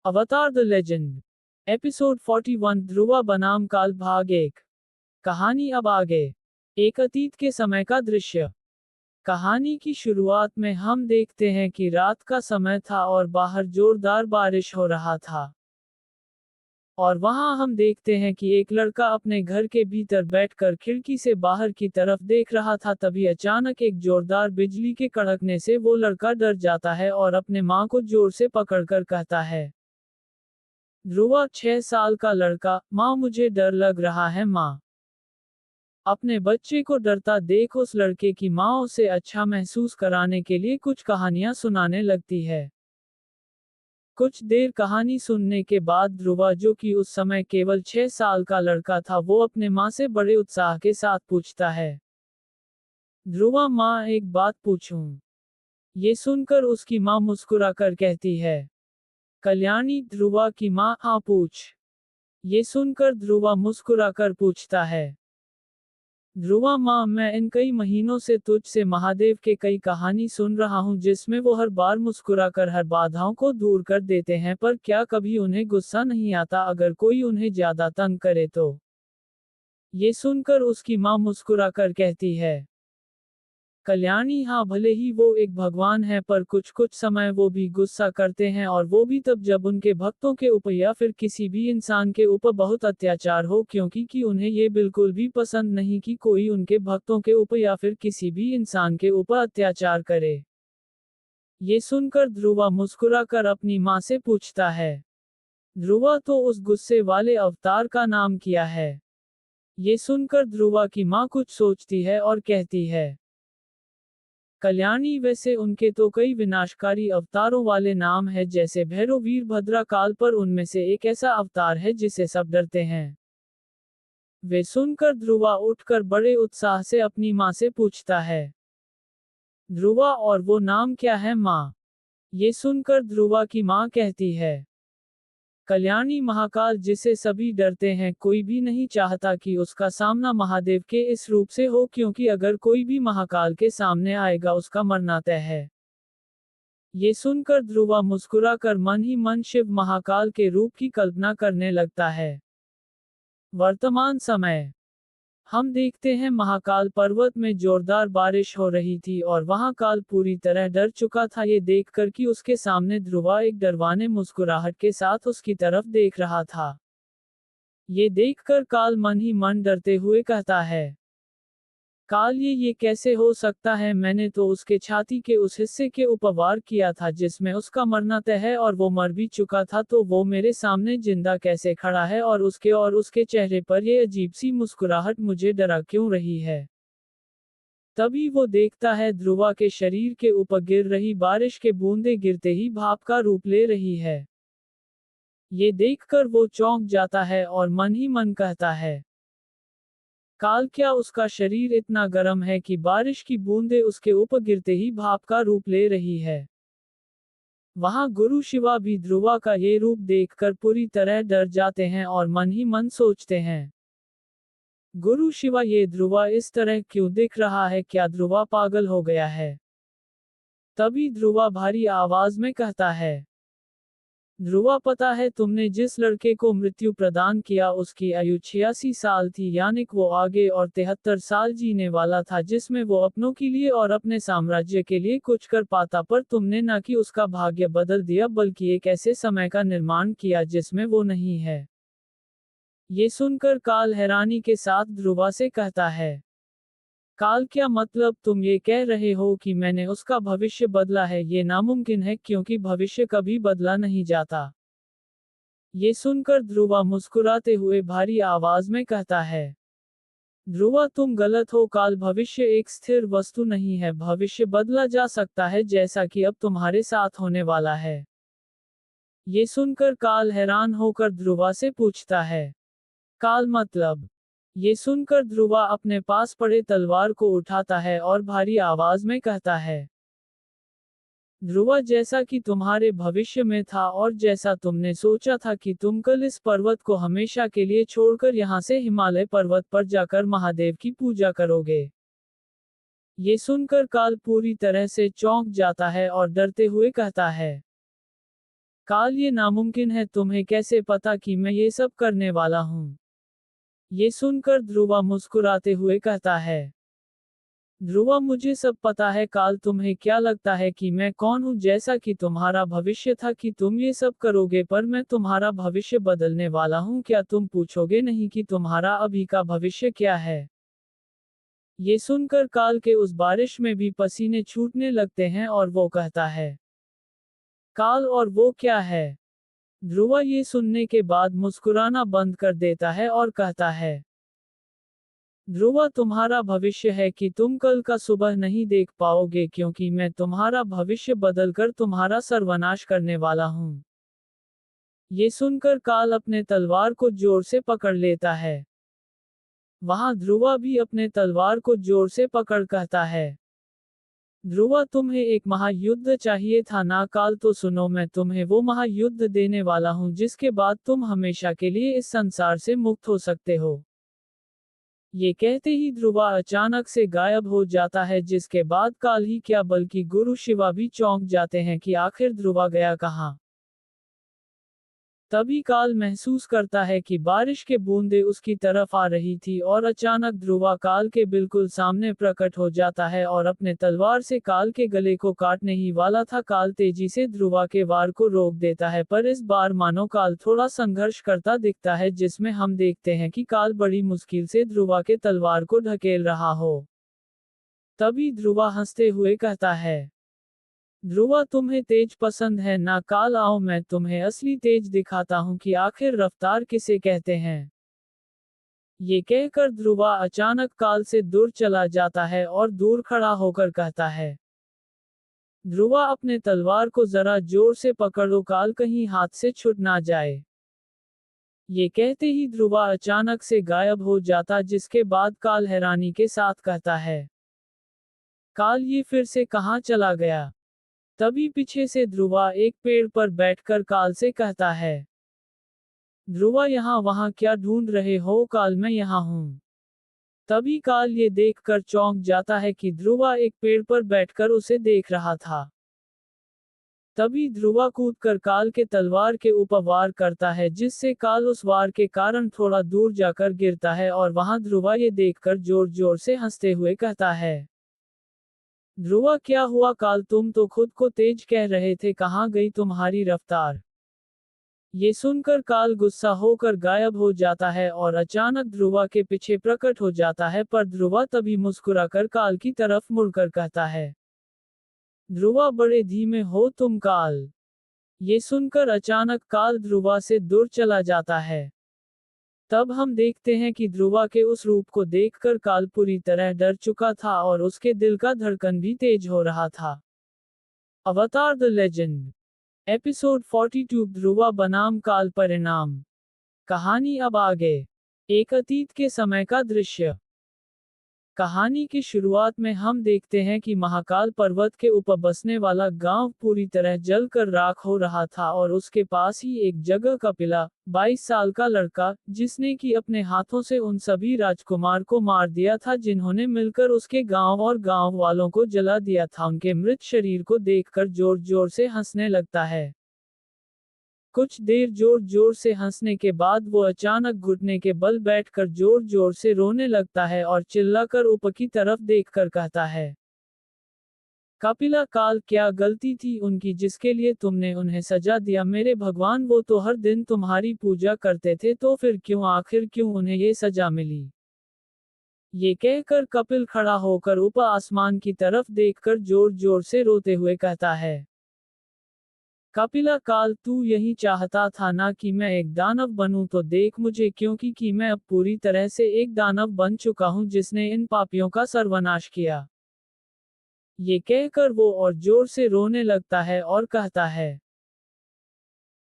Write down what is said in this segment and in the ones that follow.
अवतार the legend episode 41 Dhruva बनाम काल भाग 1। कहानी अब आगे। एक अतीत के समय का दृश्य। कहानी की शुरुआत में हम देखते हैं कि रात का समय था और बाहर जोरदार बारिश हो रहा था। और वहां हम देखते हैं कि एक लड़का अपने घर के भीतर बैठकर खिड़की से बाहर की तरफ देख रहा था। तभी अचानक एक जोरदार बिजली के कड़कने से वो लड़का डर जाता है और अपने माँ को जोर से पकड़कर कहता है। ध्रुवा 6 साल का लड़का, माँ मुझे डर लग रहा है माँ। अपने बच्चे को डरता देख उस लड़के की माँ उसे अच्छा महसूस कराने के लिए कुछ कहानियां सुनाने लगती है। कुछ देर कहानी सुनने के बाद ध्रुवा, जो कि उस समय केवल 6 साल का लड़का था, वो अपने माँ से बड़े उत्साह के साथ पूछता है। ध्रुवा, माँ एक बात पूछूं? ये सुनकर उसकी माँ मुस्कुराकर कहती है। कल्याणी, ध्रुवा की माँ, हाँ पूछ। ये सुनकर ध्रुवा मुस्कुराकर पूछता है। ध्रुवा, माँ मैं इन कई महीनों से तुझसे महादेव के कई कहानी सुन रहा हूँ जिसमें वो हर बार मुस्कुराकर हर बाधाओं को दूर कर देते हैं, पर क्या कभी उन्हें गुस्सा नहीं आता अगर कोई उन्हें ज्यादा तंग करे तो? ये सुनकर उसकी माँ मुस्कुराकर कहती है। कल्याणी, हाँ भले ही वो एक भगवान है, पर कुछ कुछ समय वो भी गुस्सा करते हैं, और वो भी तब जब उनके भक्तों के ऊपर या फिर किसी भी इंसान के ऊपर बहुत अत्याचार हो, क्योंकि कि उन्हें ये बिल्कुल भी पसंद नहीं कि कोई उनके भक्तों के ऊपर या फिर किसी भी इंसान के ऊपर अत्याचार करे। ये सुनकर ध्रुवा मुस्कुराकर अपनी माँ से पूछता है। ध्रुवा, तो उस गुस्से वाले अवतार का नाम क्या है? ये सुनकर ध्रुवा की माँ कुछ सोचती है और कहती है। कल्याणी, वैसे उनके तो कई विनाशकारी अवतारों वाले नाम है, जैसे भैरव, वीरभद्रा, काल, पर उनमें से एक ऐसा अवतार है जिसे सब डरते हैं। वे सुनकर ध्रुवा उठकर बड़े उत्साह से अपनी माँ से पूछता है। ध्रुवा, और वो नाम क्या है माँ? ये सुनकर ध्रुवा की माँ कहती है। कल्याणी, महाकाल, जिसे सभी डरते हैं, कोई भी नहीं चाहता कि उसका सामना महादेव के इस रूप से हो, क्योंकि अगर कोई भी महाकाल के सामने आएगा उसका मरना तय है। ये सुनकर ध्रुवा मुस्कुराकर मन ही मन शिव महाकाल के रूप की कल्पना करने लगता है। वर्तमान समय। हम देखते हैं महाकाल पर्वत में जोरदार बारिश हो रही थी और वहां काल पूरी तरह डर चुका था, ये देखकर कि उसके सामने ध्रुवा एक डरवाने मुस्कुराहट के साथ उसकी तरफ देख रहा था। ये देखकर काल मन ही मन डरते हुए कहता है। काल, ये कैसे हो सकता है? मैंने तो उसके छाती के उस हिस्से के ऊपर वार किया था जिसमें उसका मरना तय है, और वो मर भी चुका था, तो वो मेरे सामने जिंदा कैसे खड़ा है? और उसके चेहरे पर ये अजीब सी मुस्कुराहट मुझे डरा क्यों रही है? तभी वो देखता है ध्रुवा के शरीर के ऊपर गिर रही बारिश के बूंदे गिरते ही भाप का रूप ले रही है। ये देखकर वो चौंक जाता है और मन ही मन कहता है। काल, क्या उसका शरीर इतना गर्म है कि बारिश की बूंदें उसके ऊपर गिरते ही भाप का रूप ले रही है? वहां गुरु शिवा भी ध्रुवा का ये रूप देखकर पूरी तरह डर जाते हैं और मन ही मन सोचते हैं। गुरु शिवा, ये ध्रुवा इस तरह क्यों दिख रहा है? क्या ध्रुवा पागल हो गया है? तभी ध्रुवा भारी आवाज में कहता है। ध्रुवा, पता है तुमने जिस लड़के को मृत्यु प्रदान किया उसकी आयु 86 साल थी, यानी वो आगे और 73 साल जीने वाला था, जिसमें वो अपनों के लिए और अपने साम्राज्य के लिए कुछ कर पाता, पर तुमने न कि उसका भाग्य बदल दिया बल्कि एक ऐसे समय का निर्माण किया जिसमें वो नहीं है। ये सुनकर काल हैरानी के साथ ध्रुवा से कहता है। काल, क्या मतलब तुम ये कह रहे हो कि मैंने उसका भविष्य बदला है? ये नामुमकिन है, क्योंकि भविष्य कभी बदला नहीं जाता। ये सुनकर ध्रुवा मुस्कुराते हुए भारी आवाज में कहता है। ध्रुवा, तुम गलत हो काल, भविष्य एक स्थिर वस्तु नहीं है, भविष्य बदला जा सकता है, जैसा कि अब तुम्हारे साथ होने वाला है। ये सुनकर काल हैरान होकर ध्रुवा से पूछता है। काल, मतलब? ये सुनकर ध्रुवा अपने पास पड़े तलवार को उठाता है और भारी आवाज में कहता है। ध्रुवा, जैसा कि तुम्हारे भविष्य में था और जैसा तुमने सोचा था कि तुम कल इस पर्वत को हमेशा के लिए छोड़कर यहाँ से हिमालय पर्वत पर जाकर महादेव की पूजा करोगे। ये सुनकर काल पूरी तरह से चौंक जाता है और डरते हुए कहता है। काल ये नामुमकिन है, तुम्हें कैसे पता कि मैं ये सब करने वाला हूँ? ये सुनकर ध्रुवा मुस्कुराते हुए कहता है, ध्रुवा मुझे सब पता है काल, तुम्हें क्या लगता है कि मैं कौन हूँ? जैसा कि तुम्हारा भविष्य था कि तुम ये सब करोगे, पर मैं तुम्हारा भविष्य बदलने वाला हूँ। क्या तुम पूछोगे नहीं कि तुम्हारा अभी का भविष्य क्या है? ये सुनकर काल के उस बारिश में भी पसीने छूटने लगते हैं और वो कहता है, काल और वो क्या है? ध्रुवा ये सुनने के बाद मुस्कुराना बंद कर देता है और कहता है, ध्रुवा तुम्हारा भविष्य है कि तुम कल का सुबह नहीं देख पाओगे, क्योंकि मैं तुम्हारा भविष्य बदलकर तुम्हारा सर्वनाश करने वाला हूँ। ये सुनकर काल अपने तलवार को जोर से पकड़ लेता है। वहां ध्रुवा भी अपने तलवार को जोर से पकड़ कहता है, ध्रुवा तुम्हें एक महायुद्ध चाहिए था ना? काल तो सुनो, मैं तुम्हें वो महायुद्ध देने वाला हूँ जिसके बाद तुम हमेशा के लिए इस संसार से मुक्त हो सकते हो। ये कहते ही ध्रुवा अचानक से गायब हो जाता है, जिसके बाद काल ही क्या बल्कि गुरु शिवा भी चौंक जाते हैं कि आखिर ध्रुवा गया कहाँ। तभी काल महसूस करता है कि बारिश के बूंदे उसकी तरफ आ रही थी और अचानक ध्रुवा काल के बिल्कुल सामने प्रकट हो जाता है और अपने तलवार से काल के गले को काटने ही वाला था। काल तेजी से ध्रुवा के वार को रोक देता है, पर इस बार मानो काल थोड़ा संघर्ष करता दिखता है, जिसमें हम देखते हैं कि काल बड़ी मुश्किल से ध्रुवा के तलवार को ढकेल रहा हो। तभी ध्रुवा हंसते हुए कहता है, ध्रुवा तुम्हें तेज पसंद है ना? काल आओ, मैं तुम्हें असली तेज दिखाता हूँ कि आखिर रफ्तार किसे कहते हैं। ये कहकर ध्रुवा अचानक काल से दूर चला जाता है और दूर खड़ा होकर कहता है, ध्रुवा अपने तलवार को जरा जोर से पकड़ो काल, कहीं हाथ से छूट ना जाए। ये कहते ही ध्रुवा अचानक से गायब हो जाता, जिसके बाद काल हैरानी के साथ कहता है, काल ये फिर से कहाँ चला गया? तभी पीछे से ध्रुवा एक पेड़ पर बैठकर काल से कहता है, ध्रुवा यहाँ वहाँ क्या ढूंढ रहे हो? काल मैं यहाँ हूँ। तभी काल ये देखकर चौंक जाता है कि ध्रुवा एक पेड़ पर बैठकर उसे देख रहा था। तभी ध्रुवा कूदकर काल के तलवार के ऊपर वार करता है, जिससे काल उस वार के कारण थोड़ा दूर जाकर गिरता है और वहां ध्रुवा ये देखकर जोर जोर से हंसते हुए कहता है, ध्रुवा क्या हुआ काल, तुम तो खुद को तेज कह रहे थे, कहाँ गई तुम्हारी रफ्तार? ये सुनकर काल गुस्सा होकर गायब हो जाता है और अचानक ध्रुवा के पीछे प्रकट हो जाता है, पर ध्रुवा तभी मुस्कुराकर काल की तरफ मुड़कर कहता है, ध्रुवा बड़े धीमे हो तुम काल। ये सुनकर अचानक काल ध्रुवा से दूर चला जाता है। तब हम देखते हैं कि ध्रुवा के उस रूप को देखकर काल पूरी तरह डर चुका था और उसके दिल का धड़कन भी तेज हो रहा था। अवतार द लेजेंड एपिसोड 42 ध्रुवा बनाम काल परिणाम। कहानी अब आगे। एक अतीत के समय का दृश्य। कहानी की शुरुआत में हम देखते हैं कि महाकाल पर्वत के ऊपर बसने वाला गांव पूरी तरह जलकर राख हो रहा था और उसके पास ही एक जगह कपिला, 22 साल का लड़का, जिसने कि अपने हाथों से उन सभी राजकुमार को मार दिया था जिन्होंने मिलकर उसके गांव और गांव वालों को जला दिया था, उनके मृत शरीर को देखकर जोर जोर से हंसने लगता है। कुछ देर जोर जोर से हंसने के बाद वो अचानक घुटने के बल बैठकर जोर जोर से रोने लगता है और चिल्लाकर ऊपर की तरफ देखकर कहता है, कपिला काल, क्या गलती थी उनकी जिसके लिए तुमने उन्हें सजा दिया? मेरे भगवान, वो तो हर दिन तुम्हारी पूजा करते थे, तो फिर क्यों, आखिर क्यों उन्हें ये सजा मिली? ये कहकर कपिल खड़ा होकर ऊपर आसमान की तरफ देखकर जोर जोर से रोते हुए कहता है, कपिला काल, तू यही चाहता था ना कि मैं एक दानव बनूं? तो देख मुझे, क्योंकि कि मैं अब पूरी तरह से एक दानव बन चुका हूं जिसने इन पापियों का सर्वनाश किया। ये कहकर वो और जोर से रोने लगता है और कहता है,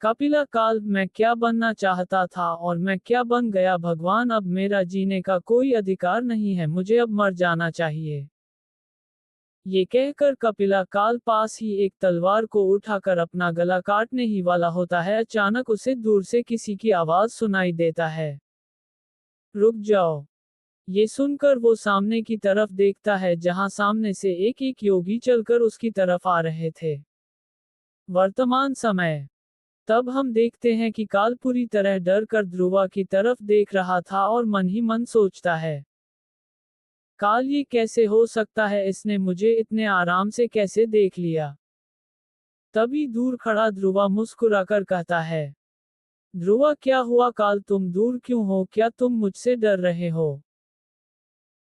कपिला काल, मैं क्या बनना चाहता था और मैं क्या बन गया? भगवान, अब मेरा जीने का कोई अधिकार नहीं है, मुझे अब मर जाना चाहिए। ये कहकर कपिला काल पास ही एक तलवार को उठाकर अपना गला काटने ही वाला होता है, अचानक उसे दूर से किसी की आवाज सुनाई देता है, रुक जाओ। ये सुनकर वो सामने की तरफ देखता है, जहां सामने से एक एक योगी चलकर उसकी तरफ आ रहे थे। वर्तमान समय। तब हम देखते हैं कि काल पूरी तरह डर कर ध्रुवा की तरफ देख रहा था और मन ही मन सोचता है, काल ये कैसे हो सकता है, इसने मुझे इतने आराम से कैसे देख लिया। तभी दूर खड़ा ध्रुवा मुस्कुराकर कहता है, ध्रुवा क्या हुआ काल, तुम दूर क्यों हो, क्या तुम मुझसे डर रहे हो।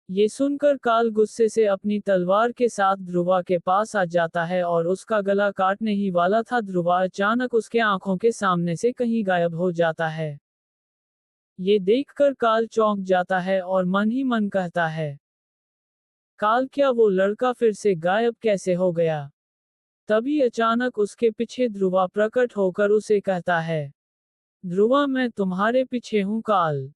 ये सुनकर काल गुस्से से अपनी तलवार के साथ ध्रुवा के पास आ जाता है और उसका गला काटने ही वाला था। ध्रुवा अचानक उसके आंखों के सामने से कहीं गायब हो जाता है। ये देखकर काल चौंक जाता है और मन ही मन कहता है, काल क्या वो लड़का फिर से गायब कैसे हो गया। तभी अचानक उसके पीछे ध्रुवा प्रकट होकर उसे कहता है, ध्रुवा मैं तुम्हारे पीछे हूँ काल।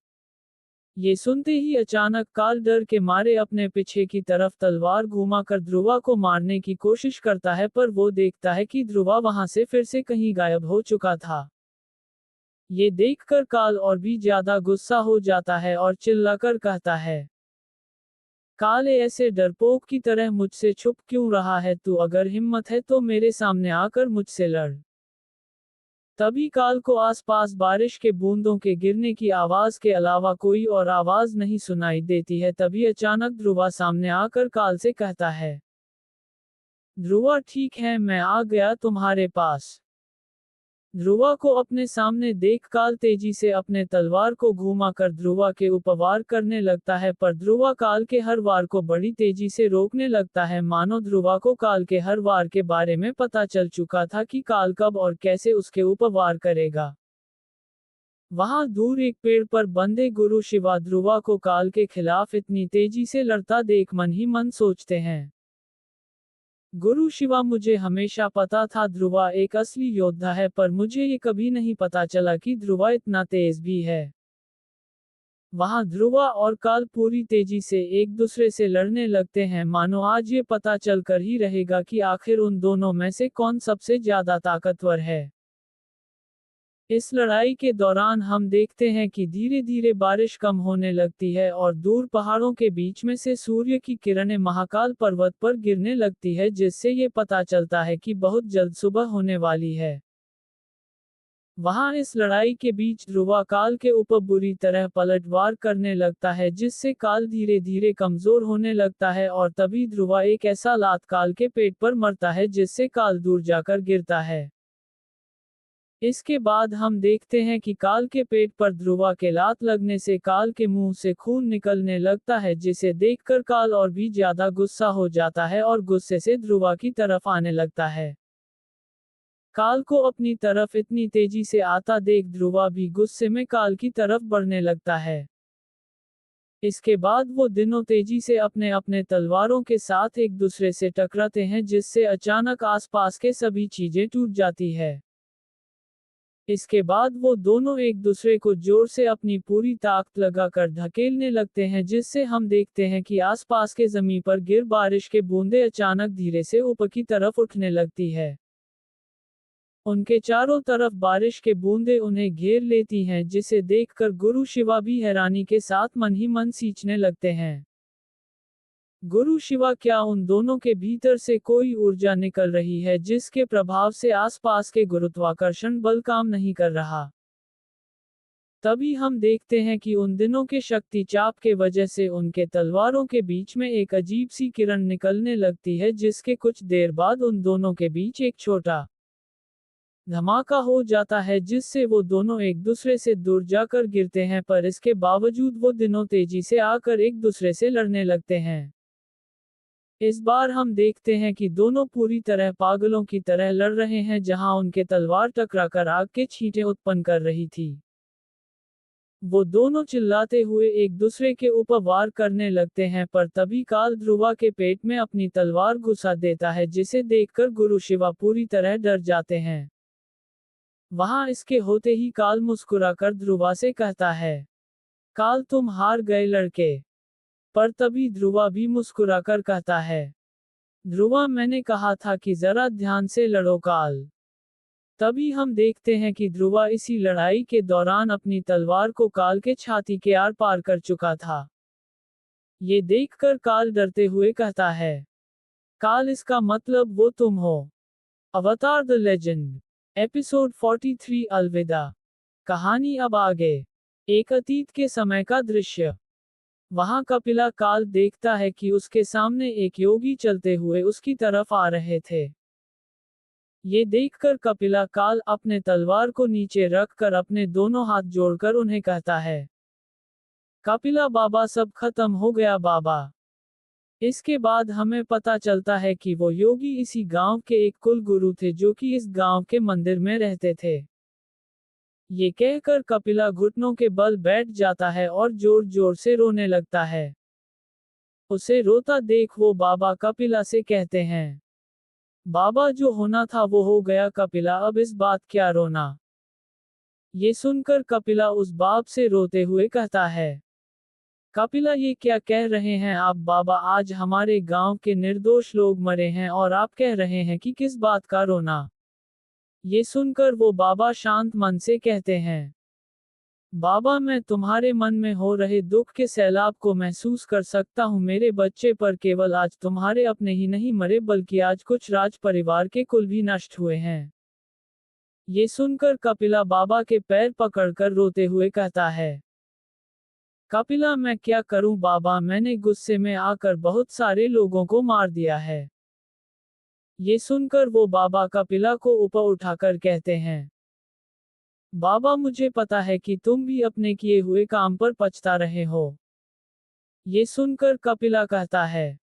ये सुनते ही अचानक काल डर के मारे अपने पीछे की तरफ तलवार घुमाकर ध्रुवा को मारने की कोशिश करता है, पर वो देखता है कि ध्रुवा वहां से फिर से कहीं गायब हो चुका था। ये देखकर काल और भी ज्यादा गुस्सा हो जाता है और चिल्लाकर कहता है, काले ऐसे डरपोक की तरह मुझसे छुप क्यों रहा है, तू अगर हिम्मत है तो मेरे सामने आकर मुझसे लड़। तभी काल को आसपास बारिश के बूंदों के गिरने की आवाज के अलावा कोई और आवाज नहीं सुनाई देती है। तभी अचानक ध्रुवा सामने आकर काल से कहता है, ध्रुवा ठीक है, मैं आ गया तुम्हारे पास। ध्रुवा को अपने सामने देख काल तेजी से अपने तलवार को घुमाकर ध्रुवा के ऊपर वार करने लगता है, पर ध्रुवा काल के हर वार को बड़ी तेजी से रोकने लगता है, मानो ध्रुवा को काल के हर वार के बारे में पता चल चुका था कि काल कब और कैसे उसके ऊपर वार करेगा। वहां दूर एक पेड़ पर बंधे गुरु शिवा ध्रुवा को काल के खिलाफ इतनी तेजी से लड़ता देख मन ही मन सोचते हैं, गुरु शिवा मुझे हमेशा पता था ध्रुवा एक असली योद्धा है, पर मुझे ये कभी नहीं पता चला कि ध्रुवा इतना तेज भी है। वहां ध्रुवा और काल पूरी तेजी से एक दूसरे से लड़ने लगते हैं, मानो आज ये पता चलकर ही रहेगा कि आखिर उन दोनों में से कौन सबसे ज्यादा ताकतवर है। इस लड़ाई के दौरान हम देखते हैं कि धीरे धीरे बारिश कम होने लगती है और दूर पहाड़ों के बीच में से सूर्य की किरणें महाकाल पर्वत पर गिरने लगती है, जिससे ये पता चलता है कि बहुत जल्द सुबह होने वाली है। वहां इस लड़ाई के बीच ध्रुवा काल के ऊपर बुरी तरह पलटवार करने लगता है, जिससे काल धीरे धीरे कमजोर होने लगता है और तभी ध्रुवा एक ऐसा लात काल के पेट पर मरता है जिससे काल दूर जाकर गिरता है। इसके बाद हम देखते हैं कि काल के पेट पर ध्रुवा के लात लगने से काल के मुंह से खून निकलने लगता है, जिसे देखकर काल और भी ज्यादा गुस्सा हो जाता है और गुस्से से ध्रुवा की तरफ आने लगता है। काल को अपनी तरफ इतनी तेजी से आता देख ध्रुवा भी गुस्से में काल की तरफ बढ़ने लगता है। इसके बाद वो दोनों तेजी से अपने अपने तलवारों के साथ एक दूसरे से टकराते हैं, जिससे अचानक आसपास के सभी चीजें टूट जाती है। इसके बाद वो दोनों एक दूसरे को जोर से अपनी पूरी ताकत लगाकर धकेलने लगते हैं, जिससे हम देखते हैं कि आसपास के जमीन पर गिर बारिश के बूंदे अचानक धीरे से ऊपर की तरफ उठने लगती है। उनके चारों तरफ बारिश के बूंदे उन्हें घेर लेती हैं, जिसे देखकर गुरु शिवा भी हैरानी के साथ मन ही मन सींचने लगते हैं। गुरु शिवा, क्या उन दोनों के भीतर से कोई ऊर्जा निकल रही है जिसके प्रभाव से आसपास के गुरुत्वाकर्षण बल काम नहीं कर रहा। तभी हम देखते हैं कि उन दिनों के शक्ति चाप के वजह से उनके तलवारों के बीच में एक अजीब सी किरण निकलने लगती है, जिसके कुछ देर बाद उन दोनों के बीच एक छोटा धमाका हो जाता है, जिससे वो दोनों एक दूसरे से दूर जाकर गिरते हैं, पर इसके बावजूद वो दोनों तेजी से आकर एक दूसरे से लड़ने लगते हैं। इस बार हम देखते हैं कि दोनों पूरी तरह पागलों की तरह लड़ रहे हैं, जहां उनके तलवार टकराकर आग के छींटे उत्पन्न कर रही थी। वो दोनों चिल्लाते हुए एक दूसरे के ऊपर वार करने लगते हैं, पर तभी काल ध्रुवा के पेट में अपनी तलवार घुसा देता है, जिसे देखकर गुरु शिवा पूरी तरह डर जाते हैं। वहां इसके होते ही काल मुस्कुराकर ध्रुवा से कहता है, काल तुम हार गए लड़के। पर तभी ध्रुवा भी मुस्कुराकर कहता है, ध्रुवा मैंने कहा था कि जरा ध्यान से लड़ो काल। तभी हम देखते हैं कि ध्रुवा इसी लड़ाई के दौरान अपनी तलवार को काल के छाती के आर पार कर चुका था। ये देखकर काल डरते हुए कहता है, काल इसका मतलब वो तुम हो। अवतार द लेजेंड। एपिसोड 43 अलविदा। कहानी अब आगे। एक अतीत के समय का दृश्य। वहां कपिला काल देखता है कि उसके सामने एक योगी चलते हुए उसकी तरफ आ रहे थे। ये देखकर कपिला काल अपने तलवार को नीचे रखकर अपने दोनों हाथ जोड़कर उन्हें कहता है, कपिला बाबा सब खत्म हो गया बाबा। इसके बाद हमें पता चलता है कि वो योगी इसी गांव के एक कुल गुरु थे जो कि इस गांव के मंदिर में रहते थे। ये कहकर कपिला घुटनों के बल बैठ जाता है और जोर जोर से रोने लगता है। उसे रोता देख वो बाबा कपिला से कहते हैं, बाबा जो होना था वो हो गया कपिला, अब इस बात क्या रोना। ये सुनकर कपिला उस बाप से रोते हुए कहता है, कपिला ये क्या कह रहे हैं आप बाबा, आज हमारे गांव के निर्दोष लोग मरे हैं और आप कह रहे हैं कि किस बात का रोना। ये सुनकर वो बाबा शांत मन से कहते हैं, बाबा मैं तुम्हारे मन में हो रहे दुख के सैलाब को महसूस कर सकता हूँ। मेरे बच्चे पर केवल आज तुम्हारे अपने ही नहीं मरे बल्कि आज कुछ राज परिवार के कुल भी नष्ट हुए हैं। ये सुनकर कपिला बाबा के पैर पकड़कर रोते हुए कहता है, कपिला मैं क्या करूं बाबा, मैंने गुस्से में आकर बहुत सारे लोगों को मार दिया है। ये सुनकर वो बाबा कपिला को ऊपर उठाकर कहते हैं, बाबा मुझे पता है कि तुम भी अपने किए हुए काम पर पछता रहे हो। ये सुनकर कपिला कहता है,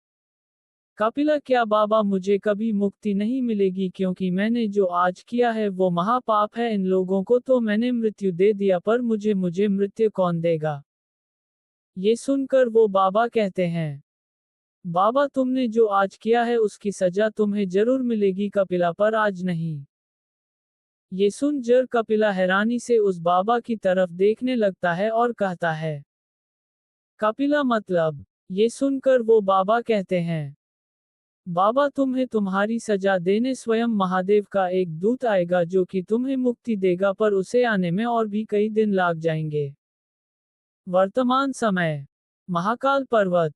कपिला क्या बाबा मुझे कभी मुक्ति नहीं मिलेगी, क्योंकि मैंने जो आज किया है वो महापाप है। इन लोगों को तो मैंने मृत्यु दे दिया पर मुझे मृत्यु कौन देगा। ये सुनकर वो बाबा कहते हैं, बाबा तुमने जो आज किया है उसकी सजा तुम्हें जरूर मिलेगी कपिला, पर आज नहीं। ये सुन जर कपिला हैरानी से उस बाबा की तरफ देखने लगता है और कहता है, कपिला मतलब। ये सुनकर वो बाबा कहते हैं, बाबा तुम्हें तुम्हारी सजा देने स्वयं महादेव का एक दूत आएगा जो कि तुम्हें मुक्ति देगा, पर उसे आने में और भी कई दिन लग जाएंगे। वर्तमान समय। महाकाल पर्वत।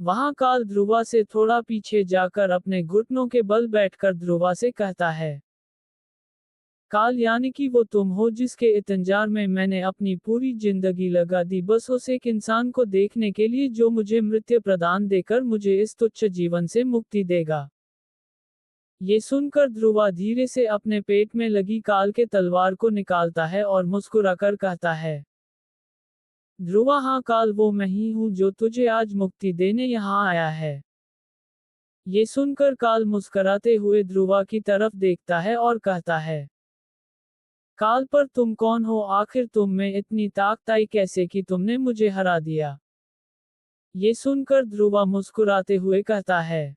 वहां काल ध्रुवा से थोड़ा पीछे जाकर अपने घुटनों के बल बैठकर ध्रुवा से कहता है, काल यानी कि वो तुम हो जिसके इंतजार में मैंने अपनी पूरी जिंदगी लगा दी, बस उस एक इंसान को देखने के लिए जो मुझे मृत्यु प्रदान देकर मुझे इस तुच्छ जीवन से मुक्ति देगा। ये सुनकर ध्रुवा धीरे से अपने पेट में लगी काल के तलवार को निकालता है और मुस्कुराकर कहता है, ध्रुवा हाँ काल वो मैं ही हूँ जो तुझे आज मुक्ति देने यहाँ आया है। ये सुनकर काल मुस्कुराते हुए ध्रुवा की तरफ देखता है और कहता है, काल पर तुम कौन हो, आखिर तुम में इतनी ताकत आई कैसे कि तुमने मुझे हरा दिया। ये सुनकर ध्रुवा मुस्कुराते हुए कहता है,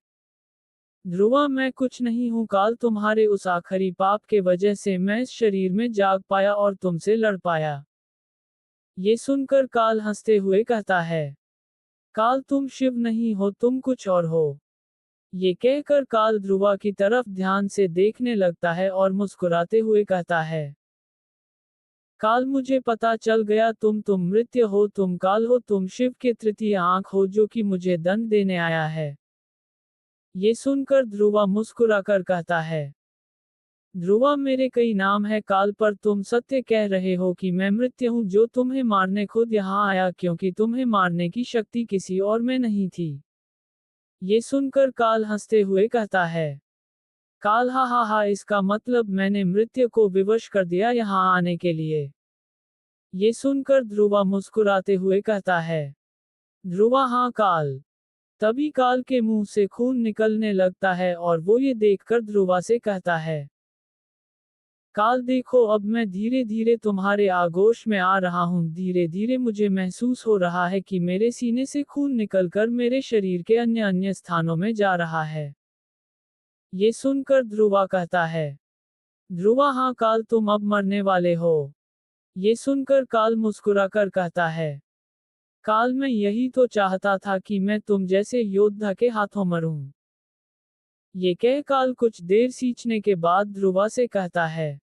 ध्रुवा मैं कुछ नहीं हूँ काल, तुम्हारे उस आखिरी पाप के वजह से मैं इस शरीर में जाग पाया और तुमसे लड़ पाया। ये सुनकर काल हंसते हुए कहता है, काल तुम शिव नहीं हो, तुम कुछ और हो। ये कहकर काल ध्रुवा की तरफ ध्यान से देखने लगता है और मुस्कुराते हुए कहता है, काल मुझे पता चल गया, तुम मृत्यु हो, तुम काल हो, तुम शिव के तृतीय आंख हो जो कि मुझे दंड देने आया है। ये सुनकर ध्रुवा मुस्कुराकर कहता है, ध्रुवा मेरे कई नाम है काल, पर तुम सत्य कह रहे हो कि मैं मृत्यु हूँ जो तुम्हें मारने खुद यहाँ आया, क्योंकि तुम्हें मारने की शक्ति किसी और में नहीं थी। ये सुनकर काल हंसते हुए कहता है, काल हा हा हा, इसका मतलब मैंने मृत्यु को विवश कर दिया यहाँ आने के लिए। ये सुनकर ध्रुवा मुस्कुराते हुए कहता है, ध्रुवा हाँ काल। तभी काल के मुंह से खून निकलने लगता है और वो ये देखकर ध्रुवा से कहता है, काल देखो अब मैं धीरे धीरे तुम्हारे आगोश में आ रहा हूँ, धीरे धीरे मुझे महसूस हो रहा है कि मेरे सीने से खून निकलकर मेरे शरीर के अन्य अन्य स्थानों में जा रहा है। ये सुनकर ध्रुवा कहता है, ध्रुवा हाँ काल तुम अब मरने वाले हो। ये सुनकर काल मुस्कुराकर कहता है, काल मैं यही तो चाहता था कि मैं तुम जैसे योद्धा के हाथों मरूं। ये कह काल कुछ देर सींचने के बाद ध्रुवा से कहता है,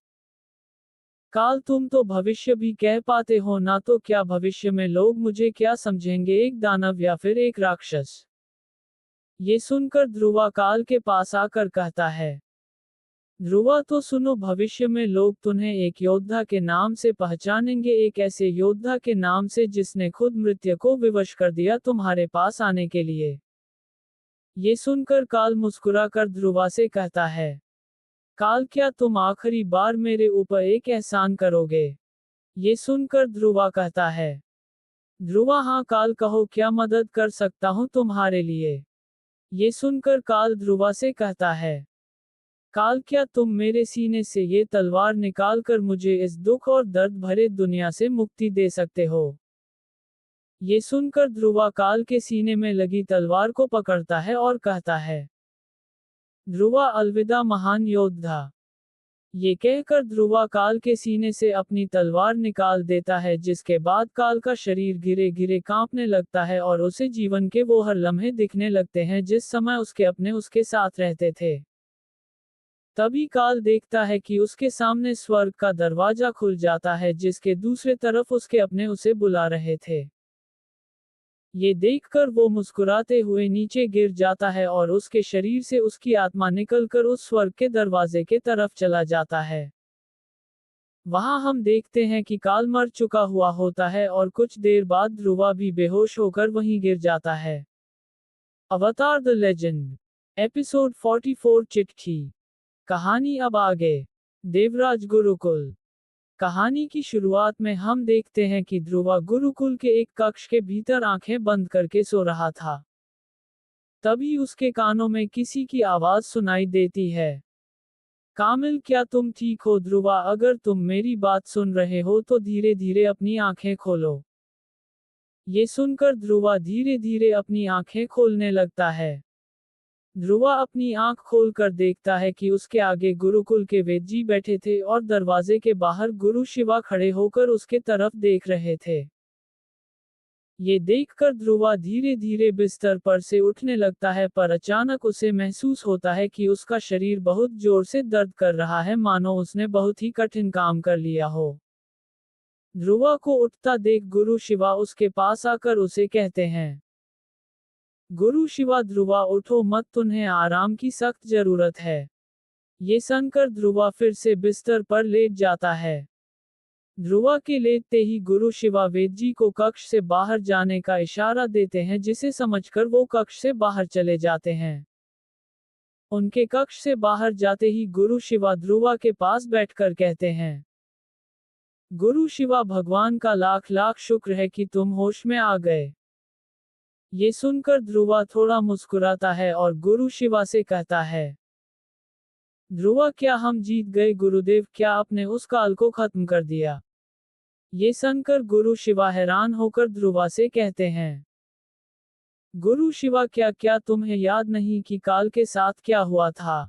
काल तुम तो भविष्य भी कह पाते हो ना, तो क्या भविष्य में लोग मुझे क्या समझेंगे, एक दानव या फिर एक राक्षस। ये सुनकर ध्रुवा काल के पास आकर कहता है, ध्रुवा तो सुनो, भविष्य में लोग तुम्हें एक योद्धा के नाम से पहचानेंगे, एक ऐसे योद्धा के नाम से जिसने खुद मृत्यु को विवश कर दिया तुम्हारे पास आने के लिए। ये सुनकर काल मुस्कुरा कर ध्रुवा से कहता है, काल, क्या तुम आखिरी बार मेरे ऊपर एक एहसान करोगे? ये सुनकर ध्रुवा कहता है, ध्रुवा, हाँ काल, कहो क्या मदद कर सकता हूँ तुम्हारे लिए। ये सुनकर काल ध्रुवा से कहता है, काल, क्या तुम मेरे सीने से ये तलवार निकाल कर मुझे इस दुख और दर्द भरे दुनिया से मुक्ति दे सकते हो? ये सुनकर ध्रुवा काल के सीने में लगी तलवार को पकड़ता है और कहता है, ध्रुवा, अलविदा महान योद्धा। ये कहकर ध्रुवा काल के सीने से अपनी तलवार निकाल देता है, जिसके बाद काल का शरीर गिरे गिरे कांपने लगता है और उसे जीवन के वो हर लम्हे दिखने लगते हैं जिस समय उसके अपने उसके साथ रहते थे। तभी काल देखता है कि उसके सामने स्वर्ग का दरवाजा खुल जाता है, जिसके दूसरे तरफ उसके अपने उसे बुला रहे थे। ये देखकर वो मुस्कुराते हुए नीचे गिर जाता है और उसके शरीर से उसकी आत्मा निकलकर उस स्वर्ग के दरवाजे के तरफ चला जाता है। वहां हम देखते हैं कि काल मर चुका हुआ होता है और कुछ देर बाद ध्रुवा भी बेहोश होकर वहीं गिर जाता है। अवतार द लेजेंड, एपिसोड 44, चिट्ठी। कहानी अब आगे। देवराज गुरुकुल। कहानी की शुरुआत में हम देखते हैं कि ध्रुवा गुरुकुल के एक कक्ष के भीतर आंखें बंद करके सो रहा था। तभी उसके कानों में किसी की आवाज सुनाई देती है, कामिल, क्या तुम ठीक हो? ध्रुवा, अगर तुम मेरी बात सुन रहे हो तो धीरे धीरे अपनी आंखें खोलो। ये सुनकर ध्रुवा धीरे धीरे अपनी आंखें खोलने लगता है। ध्रुवा अपनी आंख खोलकर देखता है कि उसके आगे गुरुकुल के वेद जी बैठे थे और दरवाजे के बाहर गुरु शिवा खड़े होकर उसके तरफ देख रहे थे। ये देखकर ध्रुवा धीरे धीरे बिस्तर पर से उठने लगता है, पर अचानक उसे महसूस होता है कि उसका शरीर बहुत जोर से दर्द कर रहा है, मानो उसने बहुत ही कठिन काम कर लिया हो। ध्रुवा को उठता देख गुरु शिवा उसके पास आकर उसे कहते हैं, गुरु शिवा, ध्रुवा उठो मत, तुम्हें आराम की सख्त जरूरत है। ये सुनकर ध्रुवा फिर से बिस्तर पर लेट जाता है। ध्रुवा के लेटते ही गुरु शिवा वेद जी को कक्ष से बाहर जाने का इशारा देते हैं, जिसे समझकर वो कक्ष से बाहर चले जाते हैं। उनके कक्ष से बाहर जाते ही गुरु शिवा ध्रुवा के पास बैठकर कहते हैं, गुरु शिवा, भगवान का लाख लाख शुक्र है कि तुम होश में आ गए। ये सुनकर ध्रुवा थोड़ा मुस्कुराता है और गुरु शिवा से कहता है, ध्रुवा, क्या हम जीत गए? गुरुदेव, क्या आपने उस काल को खत्म कर दिया? ये सुनकर गुरु शिवा हैरान होकर ध्रुवा से कहते हैं, गुरु शिवा, क्या क्या तुम्हें याद नहीं कि काल के साथ क्या हुआ था?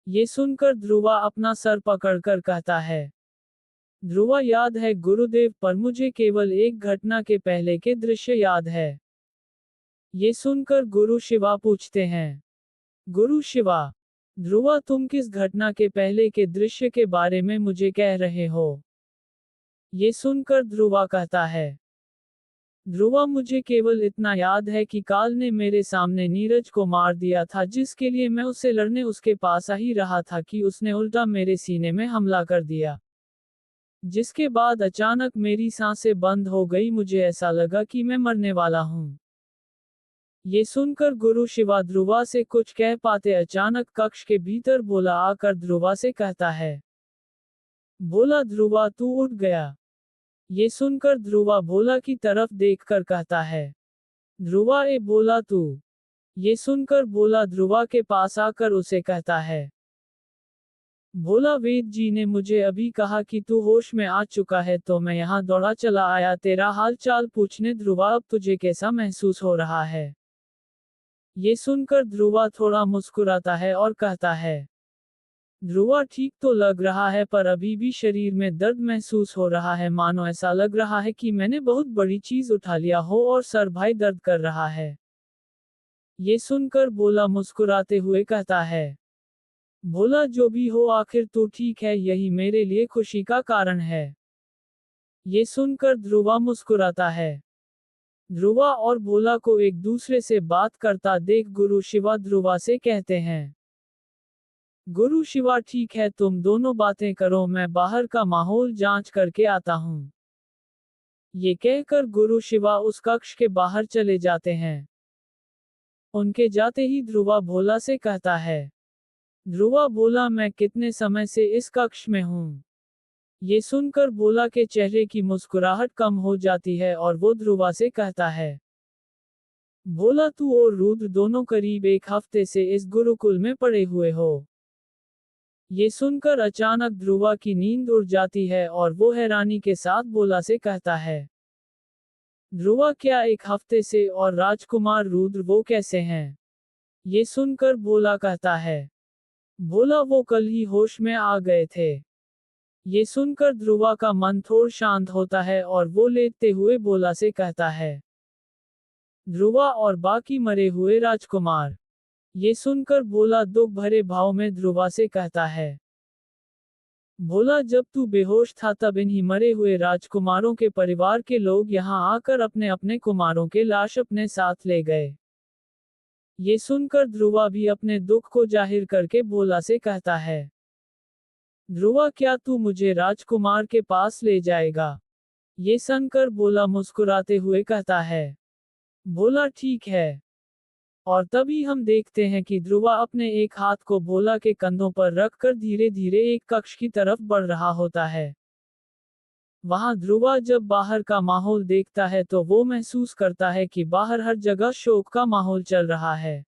ये सुनकर ध्रुवा अपना सर पकड़कर कहता है, ध्रुवा, याद है गुरुदेव, पर मुझे केवल एक घटना के पहले के दृश्य याद है। ये सुनकर गुरु शिवा पूछते हैं, गुरु शिवा, ध्रुवा, तुम किस घटना के पहले के दृश्य के बारे में मुझे कह रहे हो? ये सुनकर ध्रुवा कहता है, ध्रुवा, मुझे केवल इतना याद है कि काल ने मेरे सामने नीरज को मार दिया था, जिसके लिए मैं उससे लड़ने उसके पास आ ही रहा था कि उसने उल्टा मेरे सीने में हमला कर दिया। जिसके बाद अचानक मेरी सांसें बंद हो गई, मुझे ऐसा लगा कि मैं मरने वाला हूँ। ये सुनकर गुरु शिवा ध्रुवा से कुछ कह पाते अचानक कक्ष के भीतर भोला आकर ध्रुवा से कहता है, भोला, ध्रुवा तू उठ गया। ये सुनकर ध्रुवा भोला की तरफ देखकर कहता है, ध्रुवा, ए भोला तू। ये सुनकर भोला ध्रुवा के पास आकर उसे कहता है, भोला, वेद जी ने मुझे अभी कहा कि तू होश में आ चुका है, तो मैं यहाँ दौड़ा चला आया तेरा हाल चाल पूछने। ध्रुवा, अब तुझे कैसा महसूस हो रहा है? ये सुनकर ध्रुवा थोड़ा मुस्कुराता है और कहता है, ध्रुवा, ठीक तो लग रहा है, पर अभी भी शरीर में दर्द महसूस हो रहा है, मानो ऐसा लग रहा है कि मैंने बहुत बड़ी चीज उठा लिया हो और सर भाई दर्द कर रहा है। ये सुनकर भोला मुस्कुराते हुए कहता है, भोला, जो भी हो, आखिर तू ठीक है, यही मेरे लिए खुशी का कारण है। ये सुनकर ध्रुवा मुस्कुराता है। ध्रुवा और भोला को एक दूसरे से बात करता देख गुरु शिवा ध्रुवा से कहते हैं, गुरु शिवा ठीक है, तुम दोनों बातें करो, मैं बाहर का माहौल जांच करके आता हूँ। ये कहकर गुरु शिवा उस कक्ष के बाहर चले जाते हैं। उनके जाते ही ध्रुवा भोला से कहता है। ध्रुवा बोला, मैं कितने समय से इस कक्ष में हूँ। ये सुनकर भोला के चेहरे की मुस्कुराहट कम हो जाती है और वो ध्रुवा से कहता है। भोला, तू और रुद्र दोनों करीब एक हफ्ते से इस गुरुकुल में पड़े हुए हो। ये सुनकर अचानक ध्रुवा की नींद उड़ जाती है और वो हैरानी के साथ भोला से कहता है। ध्रुवा, क्या एक हफ्ते से, और राजकुमार रुद्र वो कैसे हैं? ये सुनकर भोला कहता है। भोला, वो कल ही होश में आ गए थे। ये सुनकर ध्रुवा का मन थोड़ा शांत होता है और वो लेटते हुए भोला से कहता है। ध्रुवा और बाकी मरे हुए राजकुमार। ये सुनकर भोला दुख भरे भाव में ध्रुवा से कहता है। भोला, जब तू बेहोश था तब इन्हीं मरे हुए राजकुमारों के परिवार के लोग यहाँ आकर अपने अपने कुमारों के लाश अपने साथ ले गए। ये सुनकर ध्रुवा भी अपने दुख को जाहिर करके भोला से कहता है। ध्रुवा, क्या तू मुझे राजकुमार के पास ले जाएगा? ये सुनकर भोला मुस्कुराते हुए कहता है। भोला, ठीक है। और तभी हम देखते हैं कि ध्रुवा अपने एक हाथ को भोला के कंधों पर रखकर धीरे धीरे एक कक्ष की तरफ बढ़ रहा होता है। वहां ध्रुवा जब बाहर का माहौल देखता है तो वो महसूस करता है कि बाहर हर जगह शोक का माहौल चल रहा है।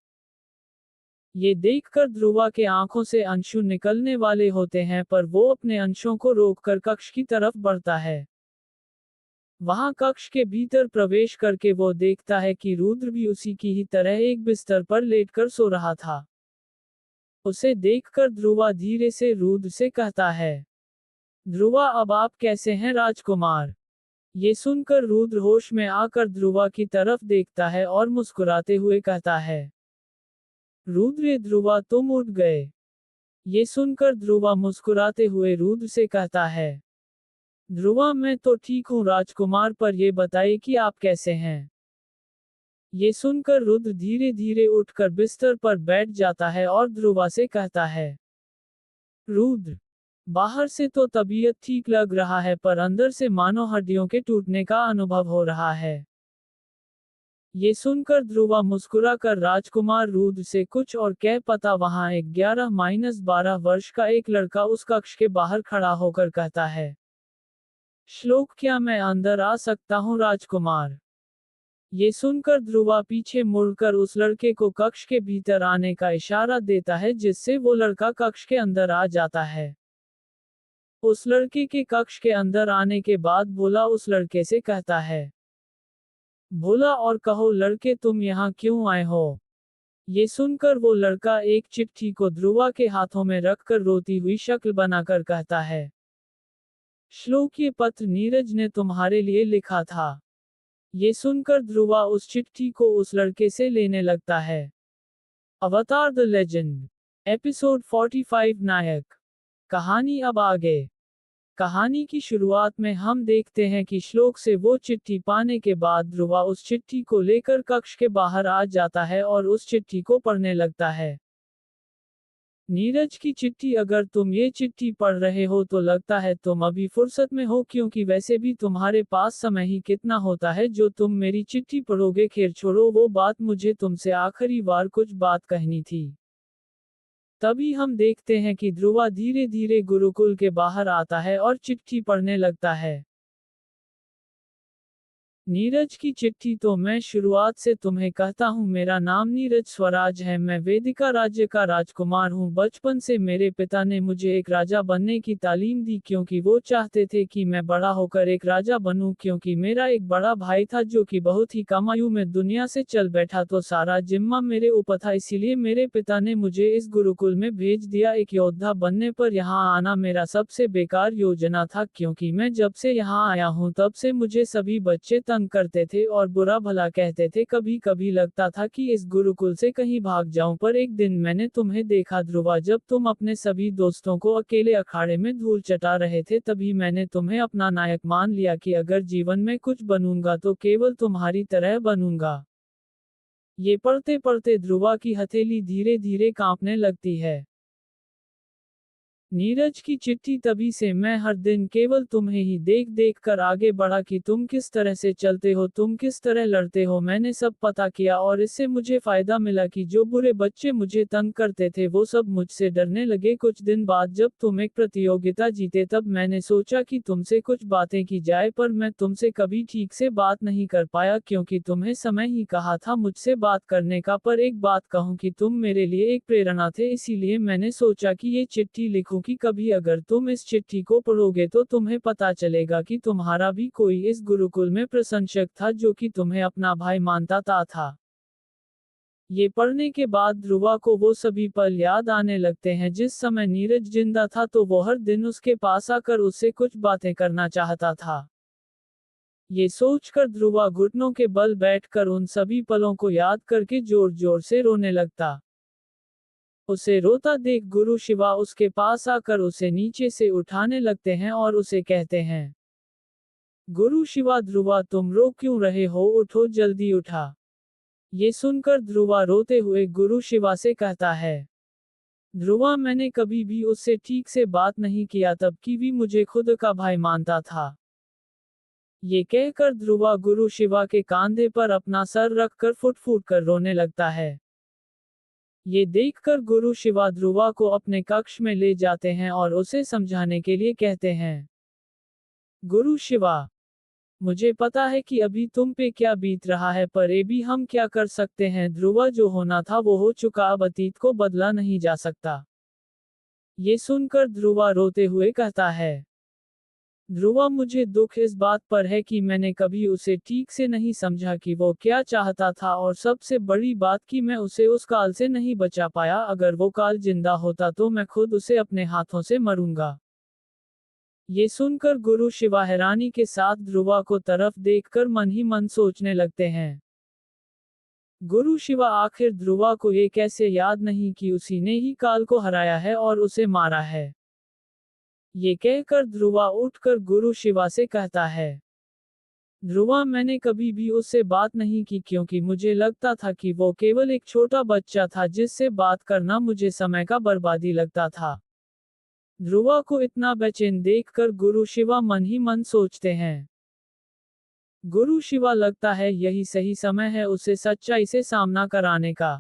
ये देखकर ध्रुवा के आंखों से अंशु निकलने वाले होते हैं, पर वो अपने अंशों को रोककर कक्ष की तरफ बढ़ता है। वहां कक्ष के भीतर प्रवेश करके वो देखता है कि रुद्र भी उसी की ही तरह एक बिस्तर पर लेटकर सो रहा था। उसे देखकर ध्रुवा धीरे से रुद्र से कहता है। ध्रुवा, अब आप कैसे हैं राजकुमार? ये सुनकर रुद्र होश में आकर ध्रुवा की तरफ देखता है और मुस्कुराते हुए कहता है। रुद्र, ध्रुवा, तुम उठ गए। ये सुनकर ध्रुवा मुस्कुराते हुए रुद्र से कहता है। ध्रुवा, मैं तो ठीक हूँ राजकुमार, पर ये बताइए कि आप कैसे हैं? ये सुनकर रुद्र धीरे धीरे उठकर बिस्तर पर बैठ जाता है और ध्रुवा से कहता है। रुद्र, बाहर से तो तबीयत ठीक लग रहा है, पर अंदर से मानो हड्डियों के टूटने का अनुभव हो रहा है। ये सुनकर ध्रुवा मुस्कुराकर राजकुमार रुद्र से कुछ और कह पता वहां एक 11-12 वर्ष का एक लड़का उस कक्ष के बाहर खड़ा होकर कहता है। श्लोक, क्या मैं अंदर आ सकता हूँ राजकुमार? ये सुनकर ध्रुवा पीछे मुड़कर उस लड़के को कक्ष के भीतर आने का इशारा देता है, जिससे वो लड़का कक्ष के अंदर आ जाता है। उस लड़के के कक्ष के अंदर आने के बाद भोला उस लड़के से कहता है। भोला, और कहो लड़के, तुम यहाँ क्यों आए हो? ये सुनकर वो लड़का एक चिट्ठी को ध्रुवा के हाथों में रखकर रोती हुई शक्ल बनाकर कहता है। श्लोक, ये पत्र नीरज ने तुम्हारे लिए लिखा था। ये सुनकर ध्रुवा उस चिट्ठी को उस लड़के से लेने लगता है। अवतार द लेजेंड, एपिसोड 45, नायक। कहानी अब आगे। कहानी की शुरुआत में हम देखते हैं कि श्लोक से वो चिट्ठी पाने के बाद ध्रुवा उस चिट्ठी को लेकर कक्ष के बाहर आ जाता है और उस चिट्ठी को पढ़ने लगता है। नीरज की चिट्ठी, अगर तुम ये चिट्ठी पढ़ रहे हो तो लगता है तुम अभी फुर्सत में हो, क्योंकि वैसे भी तुम्हारे पास समय ही कितना होता है जो तुम मेरी चिट्ठी पढ़ोगे। खैर छोड़ो वो बात, मुझे तुमसे आखिरी बार कुछ बात कहनी थी। तभी हम देखते हैं कि ध्रुवा धीरे धीरे गुरुकुल के बाहर आता है और चिट्ठी पढ़ने लगता है। नीरज की चिट्ठी, तो मैं शुरुआत से तुम्हें कहता हूँ, मेरा नाम नीरज स्वराज है। मैं वेदिका राज्य का राजकुमार हूँ। बचपन से मेरे पिता ने मुझे एक राजा बनने की तालीम दी, क्योंकि वो चाहते थे कि मैं बड़ा होकर एक राजा बनूं। क्योंकि मेरा एक बड़ा भाई था जो कि बहुत ही कम आयु में दुनिया से चल बैठा, तो सारा जिम्मा मेरे ऊपर था। इसीलिए मेरे पिता ने मुझे इस गुरुकुल में भेज दिया। एक योद्धा बनने पर यहाँ आना मेरा सबसे बेकार योजना था, क्योंकि मैं जब से यहाँ आया हूँ तब से मुझे सभी बच्चे करते थे और बुरा भला कहते थे। कभी कभी लगता था कि इस गुरुकुल से कहीं भाग जाऊं, पर एक दिन मैंने तुम्हें देखा ध्रुवा, जब तुम अपने सभी दोस्तों को अकेले अखाड़े में धूल चटा रहे थे। तभी मैंने तुम्हें अपना नायक मान लिया कि अगर जीवन में कुछ बनूंगा तो केवल तुम्हारी तरह बनूंगा। ये पढ़ते पढ़ते ध्रुवा की हथेली धीरे धीरे कांपने लगती है। नीरज की चिट्ठी। तभी से मैं हर दिन केवल तुम्हें ही देख देख कर आगे बढ़ा कि तुम किस तरह से चलते हो, तुम किस तरह लड़ते हो। मैंने सब पता किया और इससे मुझे फायदा मिला कि जो बुरे बच्चे मुझे तंग करते थे वो सब मुझसे डरने लगे। कुछ दिन बाद जब तुम एक प्रतियोगिता जीते तब मैंने सोचा कि तुमसे कुछ बातें की जाए, पर मैं तुमसे कभी ठीक से बात नहीं कर पाया क्योंकि तुम्हें समय ही कहा था मुझसे बात करने का। पर एक बात कहूँ कि तुम मेरे लिए एक प्रेरणा थे, इसीलिए मैंने सोचा कि ये चिट्ठी लिखूं कि कभी अगर तुम इस चिट्ठी को पढ़ोगे तो तुम्हें पता चलेगा कि तुम्हारा भी कोई इस गुरुकुल में प्रशंसक था जो कि तुम्हें अपना भाई मानता था। ये पढ़ने के बाद ध्रुवा को वो सभी पल याद आने लगते हैं जिस समय नीरज जिंदा था, तो वो हर दिन उसके पास आकर उससे कुछ बातें करना चाहता था। ये सोचकर ध्रुवा घुटनों के बल बैठकर उन सभी पलों को याद करके जोर जोर से रोने लगता। उसे रोता देख गुरु शिवा उसके पास आकर उसे नीचे से उठाने लगते हैं और उसे कहते हैं, गुरु शिवा ध्रुवा तुम रो क्यों रहे हो, उठो जल्दी उठा। ये सुनकर ध्रुवा रोते हुए गुरु शिवा से कहता है, ध्रुवा मैंने कभी भी उससे ठीक से बात नहीं किया, तब की भी मुझे खुद का भाई मानता था। ये कहकर ध्रुवा गुरु शिवा के कांधे पर अपना सर रखकर फुट फुट कर रोने लगता है। ये देखकर गुरु शिवा ध्रुवा को अपने कक्ष में ले जाते हैं और उसे समझाने के लिए कहते हैं, गुरु शिवा मुझे पता है कि अभी तुम पे क्या बीत रहा है, पर ये भी हम क्या कर सकते हैं। ध्रुवा जो होना था वो हो चुका, अब अतीत को बदला नहीं जा सकता। ये सुनकर ध्रुवा रोते हुए कहता है, ध्रुवा मुझे दुख इस बात पर है कि मैंने कभी उसे ठीक से नहीं समझा कि वो क्या चाहता था, और सबसे बड़ी बात कि मैं उसे उस काल से नहीं बचा पाया। अगर वो काल जिंदा होता तो मैं खुद उसे अपने हाथों से मरूंगा। ये सुनकर गुरु शिवा हैरानी के साथ ध्रुवा को तरफ देखकर मन ही मन सोचने लगते हैं, गुरु शिवा आखिर ध्रुवा को ये कैसे याद नहीं कि उसी ने ही काल को हराया है और उसे मारा है। ये कहकर ध्रुवा उठकर गुरु शिवा से कहता है, ध्रुवा मैंने कभी भी उससे बात नहीं की क्योंकि मुझे लगता था कि वो केवल एक छोटा बच्चा था जिससे बात करना मुझे समय का बर्बादी लगता था। ध्रुवा को इतना बेचैन देखकर गुरु शिवा मन ही मन सोचते हैं, गुरु शिवा लगता है यही सही समय है उसे सच्चाई से सामना कराने का।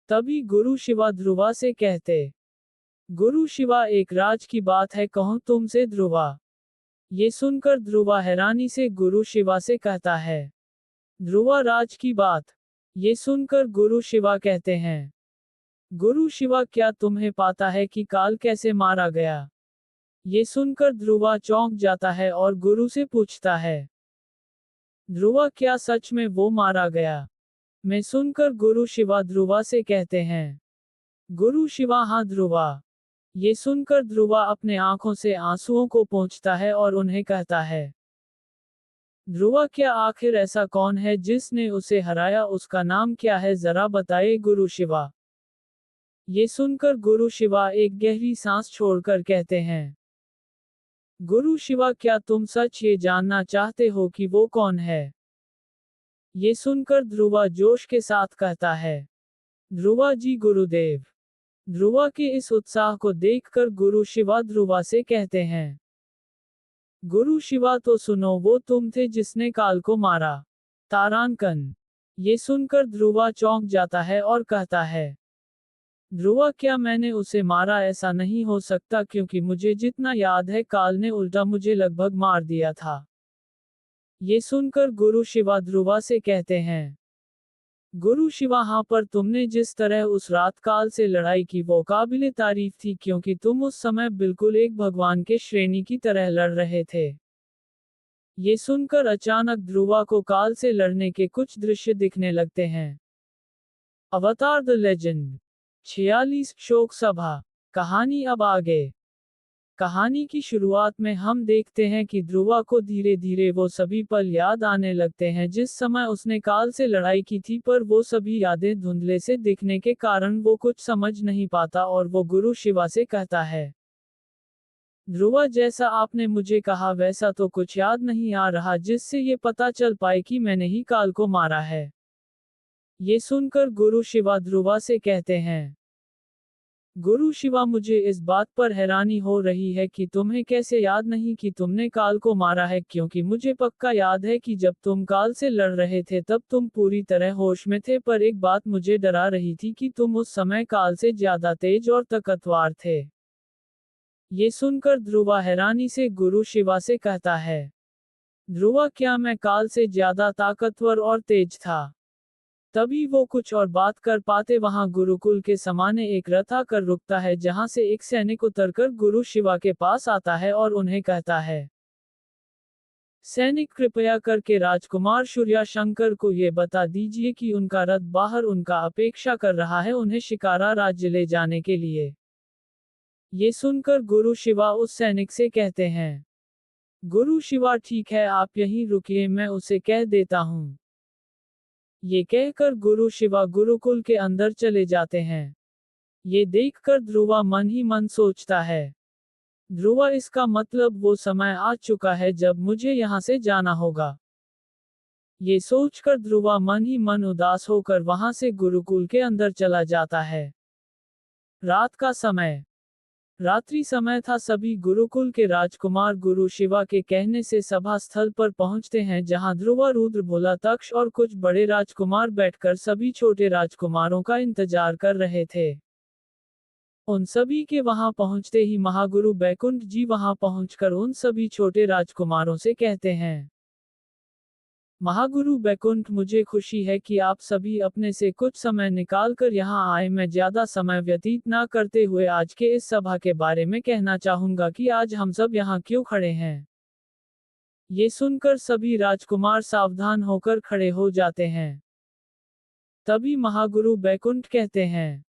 तभी गुरु शिवा ध्रुवा से कहते, गुरु शिवा एक राज की बात है कहूं तुमसे ध्रुवा। ये सुनकर ध्रुवा हैरानी से गुरु शिवा से कहता है, ध्रुवा राज की बात। ये सुनकर गुरु शिवा कहते हैं, गुरु शिवा क्या तुम्हें पता है कि काल कैसे मारा गया। ये सुनकर ध्रुवा चौंक जाता है और गुरु से पूछता है, ध्रुवा क्या सच में वो मारा गया। मैं सुनकर गुरु शिवा ध्रुवा से कहते हैं, गुरु शिवा हाँ ध्रुवा। ये सुनकर ध्रुवा अपने आंखों से आंसुओं को पोंछता है और उन्हें कहता है, ध्रुवा क्या आखिर ऐसा कौन है जिसने उसे हराया, उसका नाम क्या है जरा बताए गुरु शिवा। ये सुनकर गुरु शिवा एक गहरी सांस छोड़कर कहते हैं, गुरु शिवा क्या तुम सच ये जानना चाहते हो कि वो कौन है। ये सुनकर ध्रुवा जोश के साथ कहता है, ध्रुवा जी गुरुदेव। ध्रुवा के इस उत्साह को देखकर गुरु शिवा ध्रुवा से कहते हैं, गुरु शिवा तो सुनो वो तुम थे जिसने काल को मारा। तारांकन। ये सुनकर ध्रुवा चौंक जाता है और कहता है, ध्रुवा क्या मैंने उसे मारा, ऐसा नहीं हो सकता क्योंकि मुझे जितना याद है काल ने उल्टा मुझे लगभग मार दिया था। ये सुनकर गुरु शिवा ध्रुवा से कहते हैं, गुरु शिवा हाँ पर तुमने जिस तरह उस रात काल से लड़ाई की वो काबिले तारीफ थी क्योंकि तुम उस समय बिल्कुल एक भगवान के श्रेणी की तरह लड़ रहे थे। ये सुनकर अचानक ध्रुवा को काल से लड़ने के कुछ दृश्य दिखने लगते हैं। अवतार द लेजेंड 46 शोक सभा। कहानी अब आगे। कहानी की शुरुआत में हम देखते हैं कि ध्रुवा को धीरे धीरे वो सभी पल याद आने लगते हैं जिस समय उसने काल से लड़ाई की थी, पर वो सभी यादें धुंधले से दिखने के कारण वो कुछ समझ नहीं पाता और वो गुरु शिवा से कहता है, ध्रुवा जैसा आपने मुझे कहा वैसा तो कुछ याद नहीं आ रहा जिससे ये पता चल पाए कि मैंने ही काल को मारा है। ये सुनकर गुरु शिवा ध्रुवा से कहते हैं, गुरु शिवा, मुझे इस बात पर हैरानी हो रही है कि तुम्हें कैसे याद नहीं कि तुमने काल को मारा है, क्योंकि मुझे पक्का याद है कि जब तुम काल से लड़ रहे थे तब तुम पूरी तरह होश में थे, पर एक बात मुझे डरा रही थी कि तुम उस समय काल से ज्यादा तेज और ताकतवर थे। ये सुनकर ध्रुवा हैरानी से गुरु शिवा से कहता है, ध्रुवा, क्या मैं काल से ज्यादा ताकतवर और तेज था? तभी वो कुछ और बात कर पाते वहां गुरुकुल के सामने एक रथ आकर रुकता है, जहां से एक सैनिक उतरकर गुरु शिवा के पास आता है और उन्हें कहता है, सैनिक, कृपया करके राजकुमार सूर्या शंकर को ये बता दीजिए कि उनका रथ बाहर उनका अपेक्षा कर रहा है, उन्हें शिकारा राज्य ले जाने के लिए। ये सुनकर गुरु शिवा उस सैनिक से कहते हैं, गुरु शिवा, ठीक है, आप यहीं रुकिए, मैं उसे कह देता हूँ। ये कहकर गुरु शिवा गुरुकुल के अंदर चले जाते हैं। ये देखकर ध्रुवा मन ही मन सोचता है, ध्रुवा, इसका मतलब वो समय आ चुका है जब मुझे यहाँ से जाना होगा। ये सोचकर ध्रुवा मन ही मन उदास होकर वहां से गुरुकुल के अंदर चला जाता है। रात का समय, रात्रि समय था। सभी गुरुकुल के राजकुमार गुरु शिवा के कहने से सभा स्थल पर पहुंचते हैं, जहां ध्रुवा, रुद्र, भोला, तक्ष और कुछ बड़े राजकुमार बैठकर सभी छोटे राजकुमारों का इंतजार कर रहे थे। उन सभी के वहां पहुंचते ही महागुरु बैकुंठ जी वहां पहुंचकर उन सभी छोटे राजकुमारों से कहते हैं, महागुरु बैकुंठ, मुझे खुशी है कि आप सभी अपने से कुछ समय निकालकर यहाँ आए। मैं ज्यादा समय व्यतीत ना करते हुए आज के इस सभा के बारे में कहना चाहूंगा कि आज हम सब यहाँ क्यों खड़े हैं। ये सुनकर सभी राजकुमार सावधान होकर खड़े हो जाते हैं। तभी महागुरु बैकुंठ कहते हैं,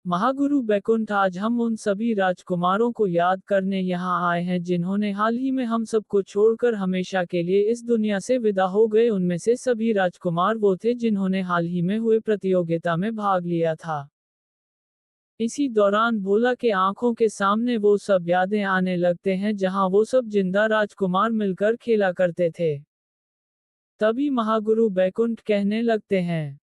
महागुरु बैकुंठ, आज हम उन सभी राजकुमारों को याद करने यहाँ आए हैं जिन्होंने हाल ही में हम सबको छोड़कर हमेशा के लिए इस दुनिया से विदा हो गए। उनमें से सभी राजकुमार वो थे जिन्होंने हाल ही में हुए प्रतियोगिता में भाग लिया था। इसी दौरान भोला के आंखों के सामने वो सब यादें आने लगते हैं जहां वो सब जिंदा राजकुमार मिलकर खेला करते थे। तभी महागुरु बैकुंठ कहने लगते हैं,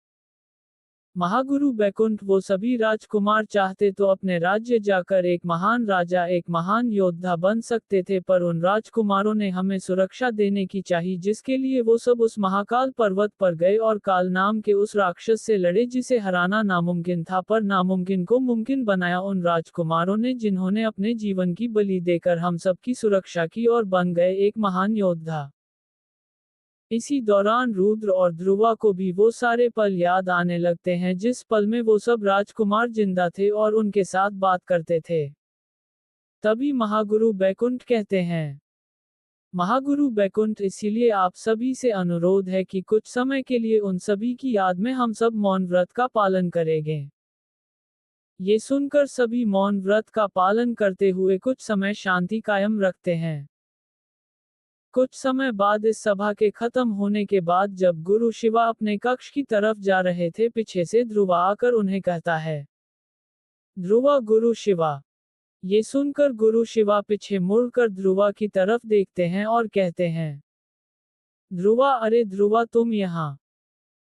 महागुरु बैकुंठ, वो सभी राजकुमार चाहते तो अपने राज्य जाकर एक महान राजा, एक महान योद्धा बन सकते थे, पर उन राजकुमारों ने हमें सुरक्षा देने की चाहिए, जिसके लिए वो सब उस महाकाल पर्वत पर गए और काल नाम के उस राक्षस से लड़े जिसे हराना नामुमकिन था, पर नामुमकिन को मुमकिन बनाया उन राजकुमारों ने जिन्होंने अपने जीवन की बलि देकर हम सबकी सुरक्षा की और बन गए एक महान योद्धा। इसी दौरान रुद्र और ध्रुवा को भी वो सारे पल याद आने लगते हैं जिस पल में वो सब राजकुमार जिंदा थे और उनके साथ बात करते थे। तभी महागुरु बैकुंठ कहते हैं, महागुरु बैकुंठ, इसीलिए आप सभी से अनुरोध है कि कुछ समय के लिए उन सभी की याद में हम सब मौन व्रत का पालन करेंगे। ये सुनकर सभी मौन व्रत का पालन करते हुए कुछ समय शांति कायम रखते हैं। कुछ समय बाद इस सभा के खत्म होने के बाद जब गुरु शिवा अपने कक्ष की तरफ जा रहे थे, पीछे से ध्रुवा आकर उन्हें कहता है, ध्रुवा, गुरु शिवा। ये सुनकर गुरु शिवा पीछे मुड़कर ध्रुवा की तरफ देखते हैं और कहते हैं, ध्रुवा, अरे ध्रुवा, तुम यहाँ।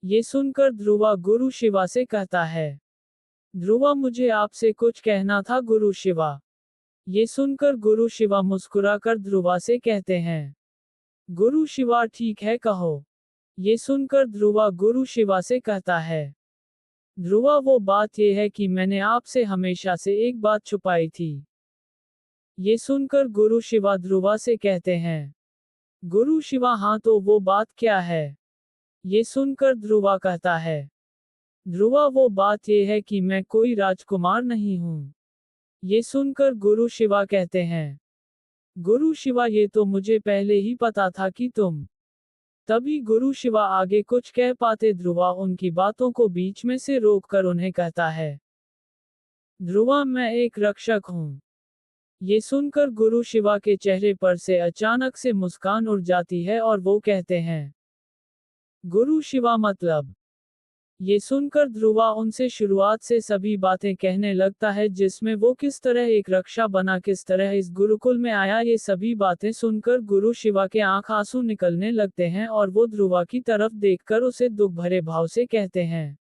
ये सुनकर ध्रुवा गुरु शिवा से कहता है, ध्रुवा, मुझे आपसे कुछ कहना था गुरु शिवा। ये सुनकर गुरु शिवा मुस्कुराकर ध्रुवा से कहते हैं, गुरु शिवा, ठीक है, कहो। ये सुनकर ध्रुवा गुरु शिवा से कहता है, ध्रुवा, वो बात ये है कि मैंने आपसे हमेशा से एक बात छुपाई थी। ये सुनकर गुरु शिवा ध्रुवा से कहते हैं, गुरु शिवा, हाँ, तो वो बात क्या है? ये सुनकर ध्रुवा कहता है, ध्रुवा, वो बात ये है कि मैं कोई राजकुमार नहीं हूँ। ये सुनकर गुरु शिवा कहते हैं, गुरु शिवा, ये तो मुझे पहले ही पता था कि तुम। तभी गुरु शिवा आगे कुछ कह पाते ध्रुवा उनकी बातों को बीच में से रोककर उन्हें कहता है, ध्रुवा, मैं एक रक्षक हूँ। ये सुनकर गुरु शिवा के चेहरे पर से अचानक से मुस्कान उड़ जाती है और वो कहते हैं, गुरु शिवा, मतलब? ये सुनकर ध्रुवा उनसे शुरुआत से सभी बातें कहने लगता है, जिसमें वो किस तरह एक रक्षा बना, किस तरह इस गुरुकुल में आया। ये सभी बातें सुनकर गुरु शिवा के आंख आंसू निकलने लगते हैं और वो ध्रुवा की तरफ देखकर उसे दुख भरे भाव से कहते हैं,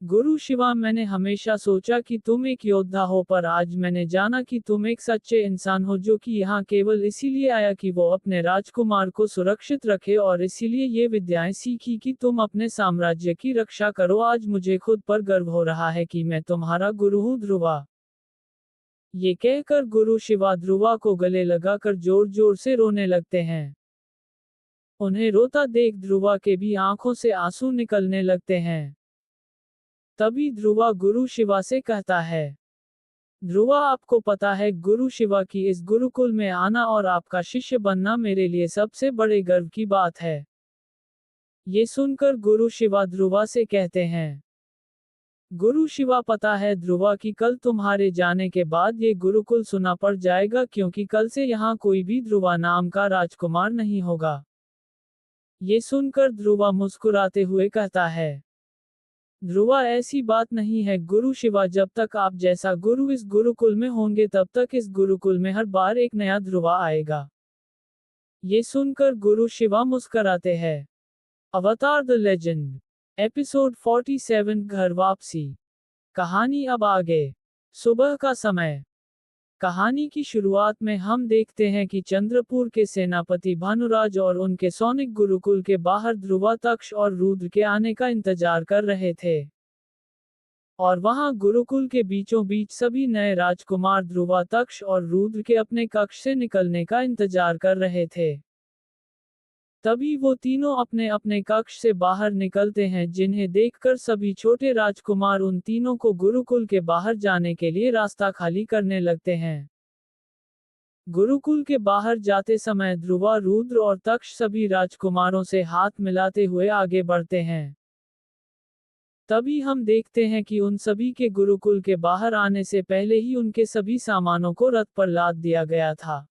गुरु शिवा, मैंने हमेशा सोचा कि तुम एक योद्धा हो, पर आज मैंने जाना कि तुम एक सच्चे इंसान हो जो कि यहाँ केवल इसीलिए आया कि वो अपने राजकुमार को सुरक्षित रखे, और इसीलिए ये विद्याएं सीखी कि तुम अपने साम्राज्य की रक्षा करो। आज मुझे खुद पर गर्व हो रहा है कि मैं तुम्हारा गुरु हूँ ध्रुवा। ये कहकर गुरु शिवा ध्रुवा को गले लगाकर जोर जोर से रोने लगते हैं। उन्हें रोता देख ध्रुवा के भी आंखों से आंसू निकलने लगते हैं। तभी ध्रुवा गुरु शिवा से कहता है, ध्रुवा, आपको पता है गुरु शिवा की इस गुरुकुल में आना और आपका शिष्य बनना मेरे लिए सबसे बड़े गर्व की बात है। ये सुनकर गुरु शिवा ध्रुवा से कहते हैं, गुरु शिवा, पता है ध्रुवा कि कल तुम्हारे जाने के बाद ये गुरुकुल सुना पड़ जाएगा, क्योंकि कल से यहाँ कोई भी ध्रुवा नाम का राजकुमार नहीं होगा। ये सुनकर ध्रुवा मुस्कुराते हुए कहता है, ध्रुवा, ऐसी बात नहीं है गुरु शिवा, जब तक आप जैसा गुरु इस गुरुकुल में होंगे तब तक इस गुरुकुल में हर बार एक नया ध्रुवा आएगा। ये सुनकर गुरु शिवा मुस्कुराते हैं। अवतार द लेजेंड एपिसोड 47 घर वापसी। कहानी अब आगे। सुबह का समय। कहानी की शुरुआत में हम देखते हैं कि चंद्रपुर के सेनापति भानुराज और उनके सैनिक गुरुकुल के बाहर ध्रुवा, तक्ष और रुद्र के आने का इंतजार कर रहे थे। और वहां गुरुकुल के बीचों बीच सभी नए राजकुमार ध्रुवा, तक्ष और रुद्र के अपने कक्ष से निकलने का इंतजार कर रहे थे। तभी वो तीनों अपने अपने कक्ष से बाहर निकलते हैं, जिन्हें देखकर सभी छोटे राजकुमार उन तीनों को गुरुकुल के बाहर जाने के लिए रास्ता खाली करने लगते हैं। गुरुकुल के बाहर जाते समय ध्रुवा, रुद्र और तक्ष सभी राजकुमारों से हाथ मिलाते हुए आगे बढ़ते हैं। तभी हम देखते हैं कि उन सभी के गुरुकुल के बाहर आने से पहले ही उनके सभी सामानों को रथ पर लाद दिया गया था।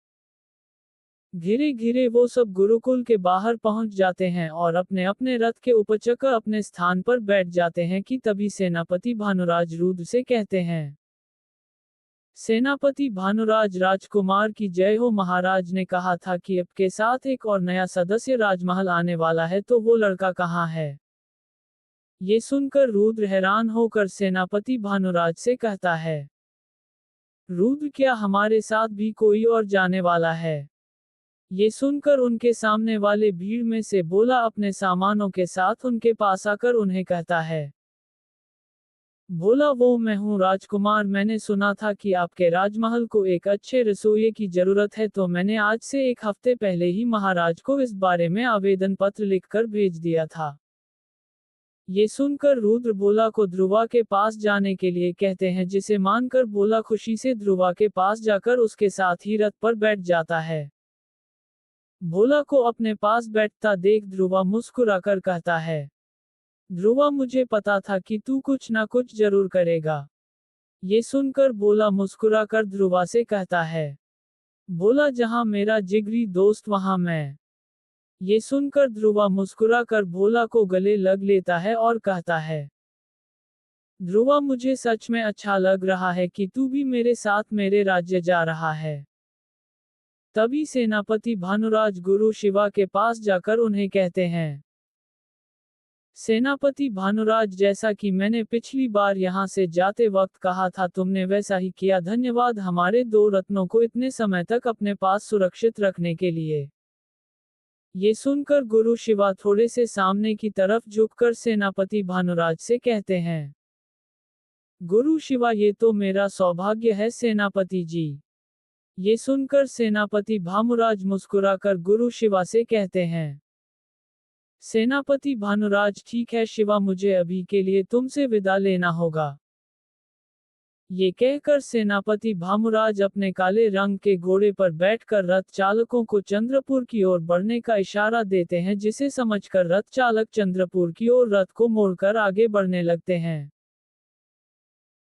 धीरे धीरे वो सब गुरुकुल के बाहर पहुंच जाते हैं और अपने अपने रथ के ऊपर चढ़कर अपने स्थान पर बैठ जाते हैं कि तभी सेनापति भानुराज रुद्र से कहते हैं, सेनापति भानुराज, राजकुमार की जय हो। महाराज ने कहा था कि अब के साथ एक और नया सदस्य राजमहल आने वाला है, तो वो लड़का कहाँ है? ये सुनकर रुद्र हैरान होकर सेनापति भानुराज से कहता है, रुद्र, क्या हमारे साथ भी कोई और जाने वाला है? ये सुनकर उनके सामने वाले भीड़ में से बोला अपने सामानों के साथ उनके पास आकर उन्हें कहता है, बोला, वो मैं हूँ राजकुमार। मैंने सुना था कि आपके राजमहल को एक अच्छे रसोइये की जरूरत है, तो मैंने आज से एक हफ्ते पहले ही महाराज को इस बारे में आवेदन पत्र लिखकर भेज दिया था। ये सुनकर रुद्र भोला को ध्रुवा के पास जाने के लिए कहते हैं, जिसे मानकर भोला खुशी से ध्रुवा के पास जाकर उसके साथ ही रथ पर बैठ जाता है। भोला को अपने पास बैठता देख ध्रुवा मुस्कुराकर कहता है, ध्रुवा, मुझे पता था कि तू कुछ ना कुछ जरूर करेगा। ये सुनकर भोला मुस्कुराकर ध्रुवा से कहता है, भोला, जहां मेरा जिगरी दोस्त वहां मैं। ये सुनकर ध्रुवा मुस्कुराकर भोला को गले लग लेता है और कहता है, ध्रुवा, मुझे सच में अच्छा लग रहा है कि तू भी मेरे साथ मेरे राज्य जा रहा है। तभी सेनापति भानुराज गुरु शिवा के पास जाकर उन्हें कहते हैं, सेनापति भानुराज, जैसा कि मैंने पिछली बार यहाँ से जाते वक्त कहा था, तुमने वैसा ही किया। धन्यवाद हमारे दो रत्नों को इतने समय तक अपने पास सुरक्षित रखने के लिए। ये सुनकर गुरु शिवा थोड़े से सामने की तरफ झुककर सेनापति भानुराज से कहते हैं, गुरु शिवा, ये तो मेरा सौभाग्य है सेनापति जी। ये सुनकर सेनापति भानुराज मुस्कुराकर गुरु शिवा से कहते हैं, सेनापति भानुराज, ठीक है शिवा, मुझे अभी के लिए तुमसे विदा लेना होगा। ये कहकर सेनापति भानुराज अपने काले रंग के घोड़े पर बैठकर रथ चालकों को चंद्रपुर की ओर बढ़ने का इशारा देते हैं, जिसे समझकर रथ चालक चंद्रपुर की ओर रथ को मोड़कर आगे बढ़ने लगते हैं।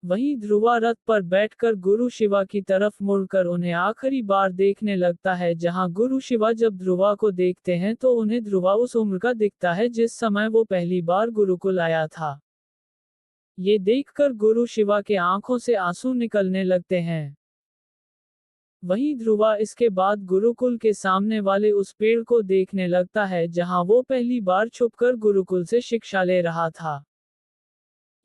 वहीं ध्रुवा रथ पर बैठकर गुरु शिवा की तरफ मुड़कर उन्हें आखिरी बार देखने लगता है। जहां गुरु शिवा जब ध्रुवा को देखते हैं तो उन्हें ध्रुवा उस उम्र का दिखता है जिस समय वो पहली बार गुरुकुल आया था। ये देखकर गुरु शिवा के आंखों से आंसू निकलने लगते हैं। वहीं ध्रुवा इसके बाद गुरुकुल के सामने वाले उस पेड़ को देखने लगता है जहां वो पहली बार छुपकर गुरुकुल से शिक्षा ले रहा था।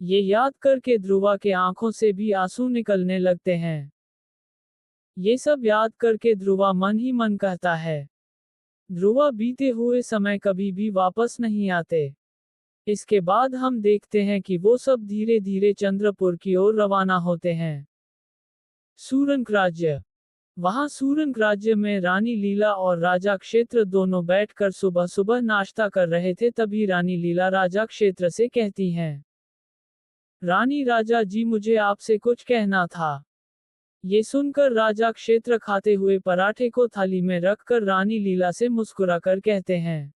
ये याद करके ध्रुवा के आंखों से भी आंसू निकलने लगते हैं। ये सब याद करके ध्रुवा मन ही मन कहता है, ध्रुवा बीते हुए समय कभी भी वापस नहीं आते। इसके बाद हम देखते हैं कि वो सब धीरे धीरे चंद्रपुर की ओर रवाना होते हैं। सूरंक राज्य। वहां सूरंक राज्य में रानी लीला और राजा क्षेत्र दोनों बैठकर सुबह सुबह नाश्ता कर रहे थे। तभी रानी लीला राजा क्षेत्र से कहती हैं, रानी राजा जी, मुझे आपसे कुछ कहना था। ये सुनकर राजा क्षेत्र खाते हुए पराठे को थाली में रखकर रानी लीला से मुस्कुराकर कहते हैं,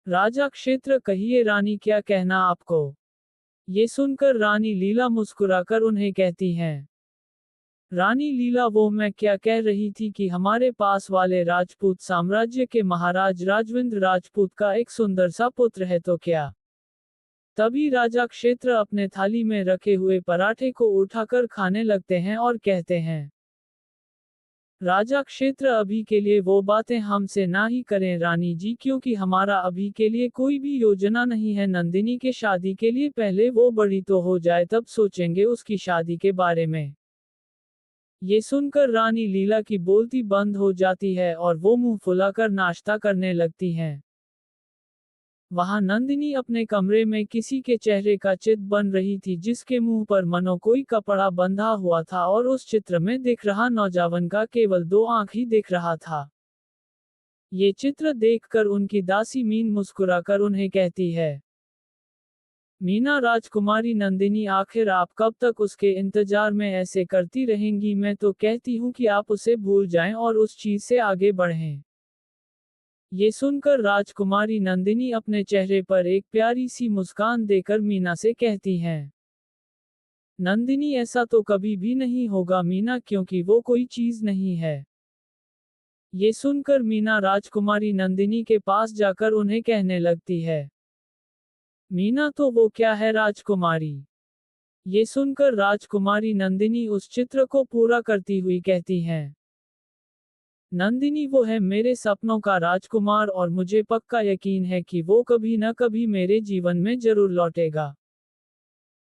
राजा क्षेत्र, कहिए रानी, क्या कहना आपको। ये सुनकर रानी लीला मुस्कुराकर उन्हें कहती हैं, रानी लीला, वो मैं क्या कह रही थी कि हमारे पास वाले राजपूत साम्राज्य के महाराज राजविंद्र राजपूत का एक सुंदर सा पुत्र है तो क्या। तभी राजा क्षेत्र अपने थाली में रखे हुए पराठे को उठाकर खाने लगते हैं और कहते हैं, राजा क्षेत्र, अभी के लिए वो बातें हमसे ना ही करें रानी जी, क्योंकि हमारा अभी के लिए कोई भी योजना नहीं है। नंदिनी के शादी के लिए पहले वो बड़ी तो हो जाए, तब सोचेंगे उसकी शादी के बारे में। ये सुनकर रानी लीला की बोलती बंद हो जाती है और वो मुंह फुलाकर नाश्ता करने लगती हैं। वहां नंदिनी अपने कमरे में किसी के चेहरे का चित्र बन रही थी, जिसके मुंह पर मनो कोई कपड़ा बंधा हुआ था और उस चित्र में दिख रहा नौजवान का केवल 2 आंख ही दिख रहा था। ये चित्र देखकर उनकी दासी मीन मुस्कुराकर उन्हें कहती है, मीना राजकुमारी नंदिनी, आखिर आप कब तक उसके इंतजार में ऐसे करती रहेंगी। मैं तो कहती हूँ कि आप उसे भूल जाएं और उस चीज से आगे बढ़ें। ये सुनकर राजकुमारी नंदिनी अपने चेहरे पर एक प्यारी सी मुस्कान देकर मीना से कहती हैं, नंदिनी, ऐसा तो कभी भी नहीं होगा मीना, क्योंकि वो कोई चीज नहीं है। ये सुनकर मीना राजकुमारी नंदिनी के पास जाकर उन्हें कहने लगती है, मीना, तो वो क्या है राजकुमारी। ये सुनकर राजकुमारी नंदिनी उस चित्र को पूरा करती हुई कहती हैं, नंदिनी, वो है मेरे सपनों का राजकुमार और मुझे पक्का यकीन है कि वो कभी न कभी मेरे जीवन में जरूर लौटेगा।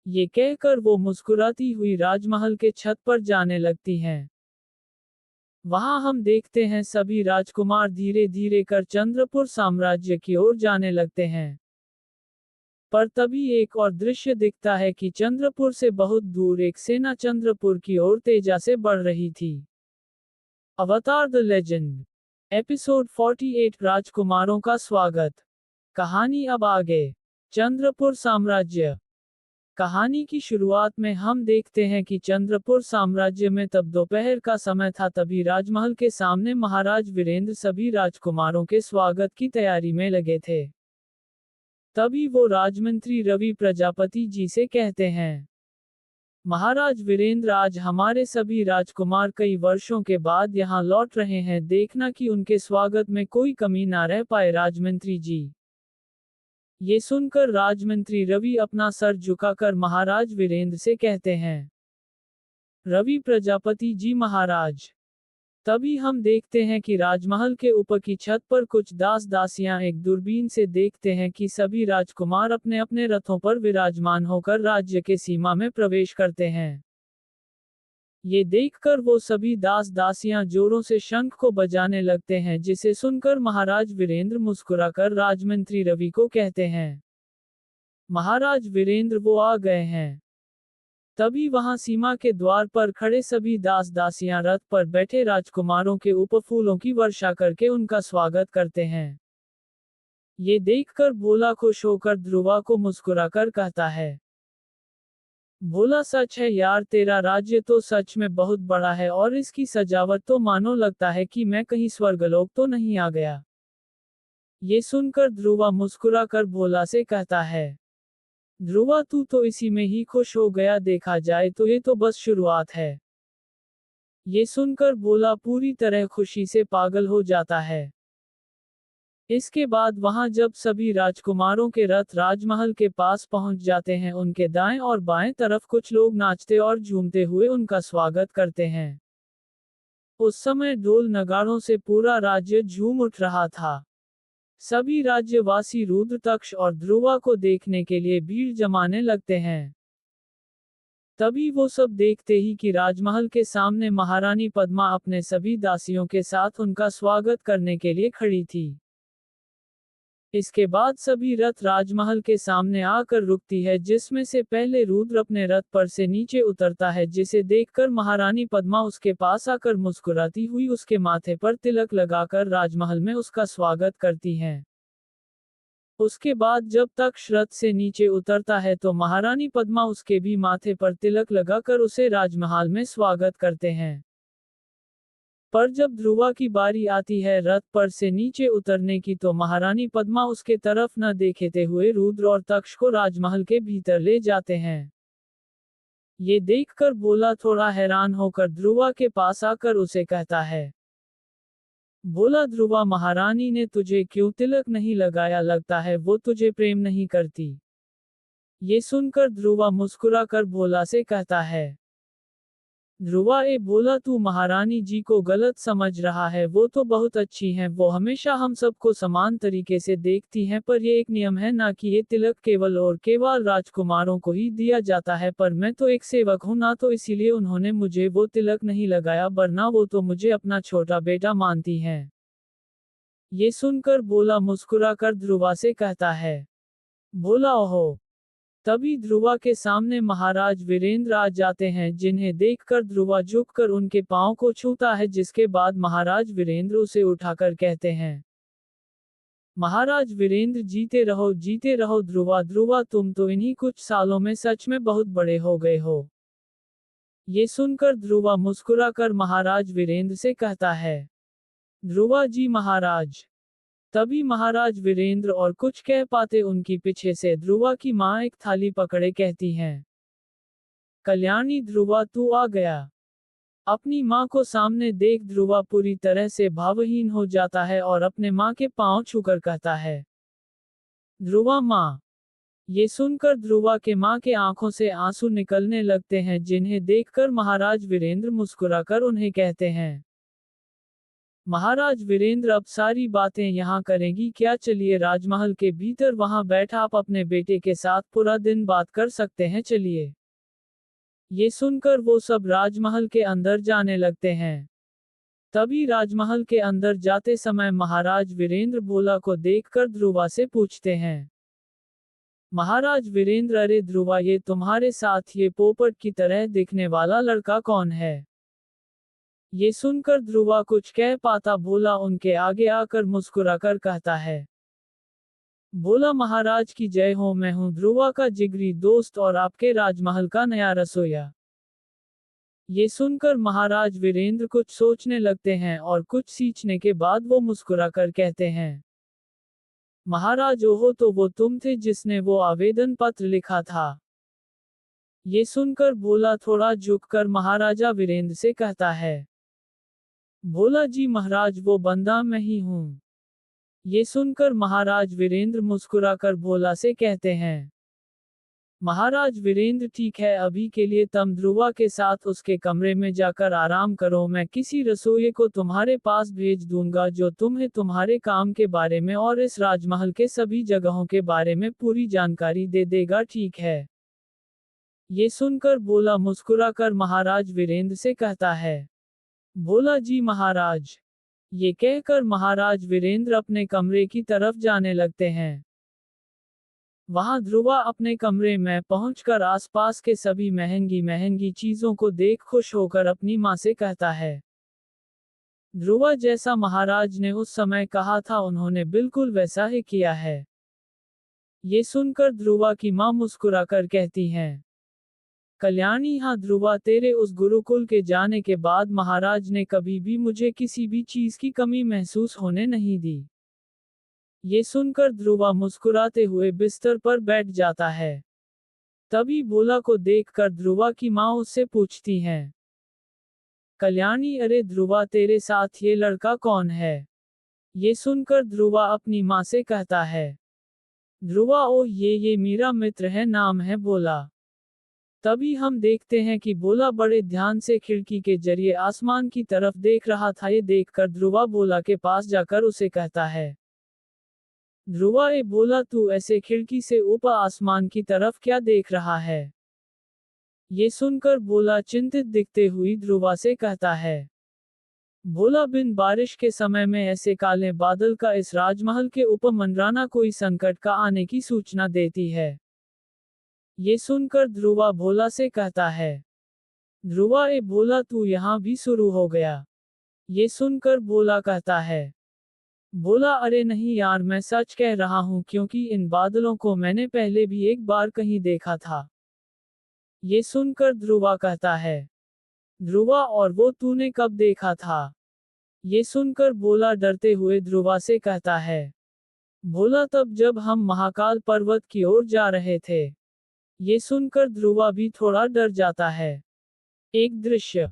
ये कहकर वो मुस्कुराती हुई राजमहल के छत पर जाने लगती हैं। वहां हम देखते हैं सभी राजकुमार धीरे धीरे कर चंद्रपुर साम्राज्य की ओर जाने लगते हैं। पर तभी एक और दृश्य दिखता है कि चंद्रपुर से बहुत दूर एक सेना चंद्रपुर की ओर तेजा से बढ़ रही थी। अवतार द लेजेंड, एपिसोड 48, राजकुमारों का स्वागत। कहानी अब आगे। चंद्रपुर साम्राज्य। कहानी की शुरुआत में हम देखते हैं कि चंद्रपुर साम्राज्य में तब दोपहर का समय था। तभी राजमहल के सामने महाराज वीरेंद्र सभी राजकुमारों के स्वागत की तैयारी में लगे थे। तभी वो राजमंत्री रवि प्रजापति जी से कहते हैं, महाराज वीरेंद्र, आज हमारे सभी राजकुमार कई वर्षों के बाद यहाँ लौट रहे हैं, देखना कि उनके स्वागत में कोई कमी ना रह पाए राजमंत्री जी। ये सुनकर राजमंत्री रवि अपना सर झुकाकर महाराज वीरेंद्र से कहते हैं, रवि प्रजापति जी महाराज। तभी हम देखते हैं कि राजमहल के ऊपर की छत पर कुछ दास दासियां एक दूरबीन से देखते हैं कि सभी राजकुमार अपने अपने रथों पर विराजमान होकर राज्य के सीमा में प्रवेश करते हैं। ये देखकर वो सभी दास दासियां जोरों से शंख को बजाने लगते हैं, जिसे सुनकर महाराज वीरेंद्र मुस्कुराकर राजमंत्री रवि को कहते हैं, महाराज वीरेंद्र, वो आ गए हैं। तभी वहां सीमा के द्वार पर खड़े सभी दास दासियां रथ पर बैठे राजकुमारों के ऊपर फूलों की वर्षा करके उनका स्वागत करते हैं। ये देखकर भोला खुश होकर ध्रुवा को मुस्कुराकर कहता है, भोला, सच है यार, तेरा राज्य तो सच में बहुत बड़ा है और इसकी सजावट तो मानो लगता है कि मैं कहीं स्वर्गलोक तो नहीं आ गया। ये सुनकर ध्रुवा मुस्कुराकर भोला से कहता है, ध्रुवा, तू तो इसी में ही खुश हो गया, देखा जाए तो ये तो बस शुरुआत है। ये सुनकर भोला पूरी तरह खुशी से पागल हो जाता है। इसके बाद वहां जब सभी राजकुमारों के रथ राजमहल के पास पहुंच जाते हैं, उनके दाएं और बाएं तरफ कुछ लोग नाचते और झूमते हुए उनका स्वागत करते हैं। उस समय ढोल नगाड़ों से पूरा राज्य झूम उठ रहा था। सभी राज्यवासी रुद्रतक्ष और ध्रुवा को देखने के लिए भीड़ जमाने लगते हैं। तभी वो सब देखते ही कि राजमहल के सामने महारानी पद्मा अपने सभी दासियों के साथ उनका स्वागत करने के लिए खड़ी थी। इसके बाद सभी रथ राजमहल के सामने आकर रुकती है, जिसमें से पहले रुद्र अपने रथ पर से नीचे उतरता है, जिसे देखकर महारानी पद्मा उसके पास आकर मुस्कुराती हुई उसके माथे पर तिलक लगाकर राजमहल में उसका स्वागत करती हैं। उसके बाद जब तक्ष रथ से नीचे उतरता है तो महारानी पद्मा उसके भी माथे पर तिलक लगाकर उसे राजमहल में स्वागत करते हैं। पर जब ध्रुवा की बारी आती है रथ पर से नीचे उतरने की तो महारानी पद्मा उसके तरफ न देखते हुए रुद्र और तक्ष को राजमहल के भीतर ले जाते हैं। ये देखकर भोला थोड़ा हैरान होकर ध्रुवा के पास आकर उसे कहता है, बोला ध्रुवा, महारानी ने तुझे क्यों तिलक नहीं लगाया, लगता है वो तुझे प्रेम नहीं करती। ये सुनकर ध्रुवा मुस्कुराकर भोला से कहता है, ध्रुवा बोला, तू महारानी जी को गलत समझ रहा है, वो तो बहुत अच्छी हैं, वो हमेशा हम सबको समान तरीके से देखती हैं, पर ये एक नियम है ना कि ये तिलक केवल और केवल राजकुमारों को ही दिया जाता है, पर मैं तो एक सेवक हूँ ना, तो इसीलिए उन्होंने मुझे वो तिलक नहीं लगाया, वरना वो तो मुझे अपना छोटा बेटा मानती हैं। ये सुनकर भोला मुस्कुराकर ध्रुवा से कहता है, भोला ओहो। तभी ध्रुवा के सामने महाराज वीरेंद्र आ जाते हैं, जिन्हें देखकर ध्रुवा झुककर उनके पांव को छूता है, जिसके बाद महाराज वीरेंद्र उसे उठाकर कहते हैं, महाराज वीरेंद्र जीते रहो ध्रुवा। ध्रुवा, तुम तो इन्हीं कुछ सालों में सच में बहुत बड़े हो गए हो। ये सुनकर ध्रुवा मुस्कुराकर महाराज वीरेंद्र से कहता है, ध्रुवा जी महाराज। तभी महाराज वीरेंद्र और कुछ कह पाते उनकी पीछे से ध्रुवा की माँ एक थाली पकड़े कहती हैं, कल्याणी ध्रुवा तू आ गया। अपनी माँ को सामने देख ध्रुवा पूरी तरह से भावहीन हो जाता है और अपने माँ के पांव छूकर कहता है, ध्रुवा माँ। ये सुनकर ध्रुवा के माँ के आंखों से आंसू निकलने लगते हैं, जिन्हें देखकर महाराज वीरेंद्र मुस्कुराकर उन्हें कहते हैं, महाराज वीरेंद्र अब सारी बातें यहाँ करेंगी क्या, चलिए राजमहल के भीतर वहां बैठा आप अपने बेटे के साथ पूरा दिन बात कर सकते हैं, चलिए। ये सुनकर वो सब राजमहल के अंदर जाने लगते हैं। तभी राजमहल के अंदर जाते समय महाराज वीरेंद्र भोला को देखकर ध्रुवा से पूछते हैं, महाराज वीरेंद्र, अरे ध्रुवा, ये तुम्हारे साथ ये पोपट की तरह दिखने वाला लड़का कौन है? ये सुनकर ध्रुवा कुछ कह पाता भोला उनके आगे आकर मुस्कुराकर कहता है, भोला महाराज की जय हो, मैं हूँ ध्रुवा का जिगरी दोस्त और आपके राजमहल का नया रसोइया। ये सुनकर महाराज वीरेंद्र कुछ सोचने लगते हैं और कुछ सींचने के बाद वो मुस्कुराकर कहते हैं, महाराज ओहो, तो वो तुम थे जिसने वो आवेदन पत्र लिखा था। ये सुनकर भोला थोड़ा झुककर महाराजा वीरेंद्र से कहता है, भोला जी महाराज, वो बंदा मैं ही हूँ। ये सुनकर महाराज वीरेंद्र मुस्कुराकर भोला से कहते हैं, महाराज वीरेंद्र ठीक है, अभी के लिए तुम ध्रुवा के साथ उसके कमरे में जाकर आराम करो, मैं किसी रसोइये को तुम्हारे पास भेज दूंगा जो तुम्हें तुम्हारे काम के बारे में और इस राजमहल के सभी जगहों के बारे में पूरी जानकारी दे देगा, ठीक है? ये सुनकर भोला मुस्कुराकर महाराज वीरेंद्र से कहता है, भोला जी महाराज। ये कहकर महाराज वीरेंद्र अपने कमरे की तरफ जाने लगते हैं। वहां ध्रुवा अपने कमरे में पहुंचकर आसपास के सभी महंगी चीजों को देख खुश होकर अपनी माँ से कहता है, ध्रुवा, जैसा महाराज ने उस समय कहा था उन्होंने बिल्कुल वैसा ही किया है। ये सुनकर ध्रुवा की माँ मुस्कुराकर कहती हैं, कल्याणी, हाँ ध्रुवा, तेरे उस गुरुकुल के जाने के बाद महाराज ने कभी भी मुझे किसी भी चीज की कमी महसूस होने नहीं दी। ये सुनकर ध्रुवा मुस्कुराते हुए बिस्तर पर बैठ जाता है। तभी भोला को देखकर ध्रुवा की माँ उससे पूछती हैं, कल्याणी, अरे ध्रुवा, तेरे साथ ये लड़का कौन है? ये सुनकर ध्रुवा अपनी माँ से कहता है, ध्रुवा, ओ ये मेरा मित्र है, नाम है भोला। तभी हम देखते हैं कि भोला बड़े ध्यान से खिड़की के जरिए आसमान की तरफ देख रहा था। ये देखकर ध्रुवा भोला के पास जाकर उसे कहता है, ध्रुवा ए बोला, तू ऐसे खिड़की से ऊपर आसमान की तरफ क्या देख रहा है? ये सुनकर भोला चिंतित दिखते हुई ध्रुवा से कहता है। भोला, बिन बारिश के समय में ऐसे काले बादल का इस राजमहल के ऊपर मंडराना कोई संकट का आने की सूचना देती है। ये सुनकर ध्रुवा भोला से कहता है। ध्रुवा ए भोला, तू यहाँ भी शुरू हो गया। ये सुनकर भोला कहता है। भोला, अरे नहीं यार, मैं सच कह रहा हूँ, क्योंकि इन बादलों को मैंने पहले भी एक बार कहीं देखा था। ये सुनकर ध्रुवा कहता है। ध्रुवा, और वो तूने कब देखा था? ये सुनकर भोला डरते हुए ध्रुवा से कहता है। भोला, तब जब हम महाकाल पर्वत की ओर जा रहे थे। ये सुनकर ध्रुवा भी थोड़ा डर जाता है। एक दृश्य।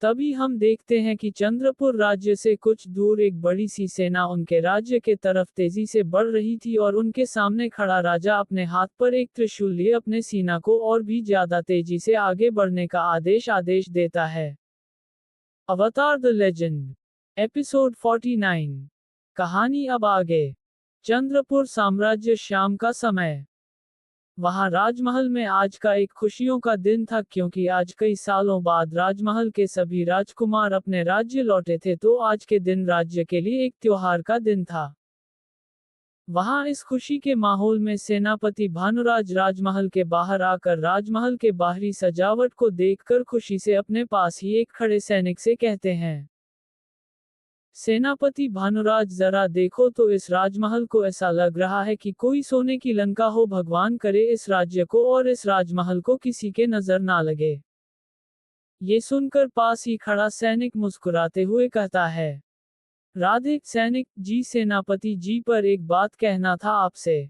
तभी हम देखते हैं कि चंद्रपुर राज्य से कुछ दूर एक बड़ी सी सेना उनके राज्य के तरफ तेजी से बढ़ रही थी और उनके सामने खड़ा राजा अपने हाथ पर एक त्रिशूल लिए अपने सेना को और भी ज्यादा तेजी से आगे बढ़ने का आदेश देता है। अवतार द लेजेंड, एपिसोड 49। कहानी अब आगे। चंद्रपुर साम्राज्य, शाम का समय। वहां राजमहल में आज का एक खुशियों का दिन था, क्योंकि आज कई सालों बाद राजमहल के सभी राजकुमार अपने राज्य लौटे थे, तो आज के दिन राज्य के लिए एक त्योहार का दिन था। वहां इस खुशी के माहौल में सेनापति भानुराज राजमहल के बाहर आकर राजमहल के बाहरी सजावट को देखकर खुशी से अपने पास ही एक खड़े सैनिक से कहते हैं। सेनापति भानुराज, जरा देखो तो इस राजमहल को, ऐसा लग रहा है कि कोई सोने की लंका हो। भगवान करे इस राज्य को और इस राजमहल को किसी के नजर ना लगे। ये सुनकर पास ही खड़ा सैनिक मुस्कुराते हुए कहता है। राधे सैनिक जी, सेनापति जी, पर एक बात कहना था आपसे।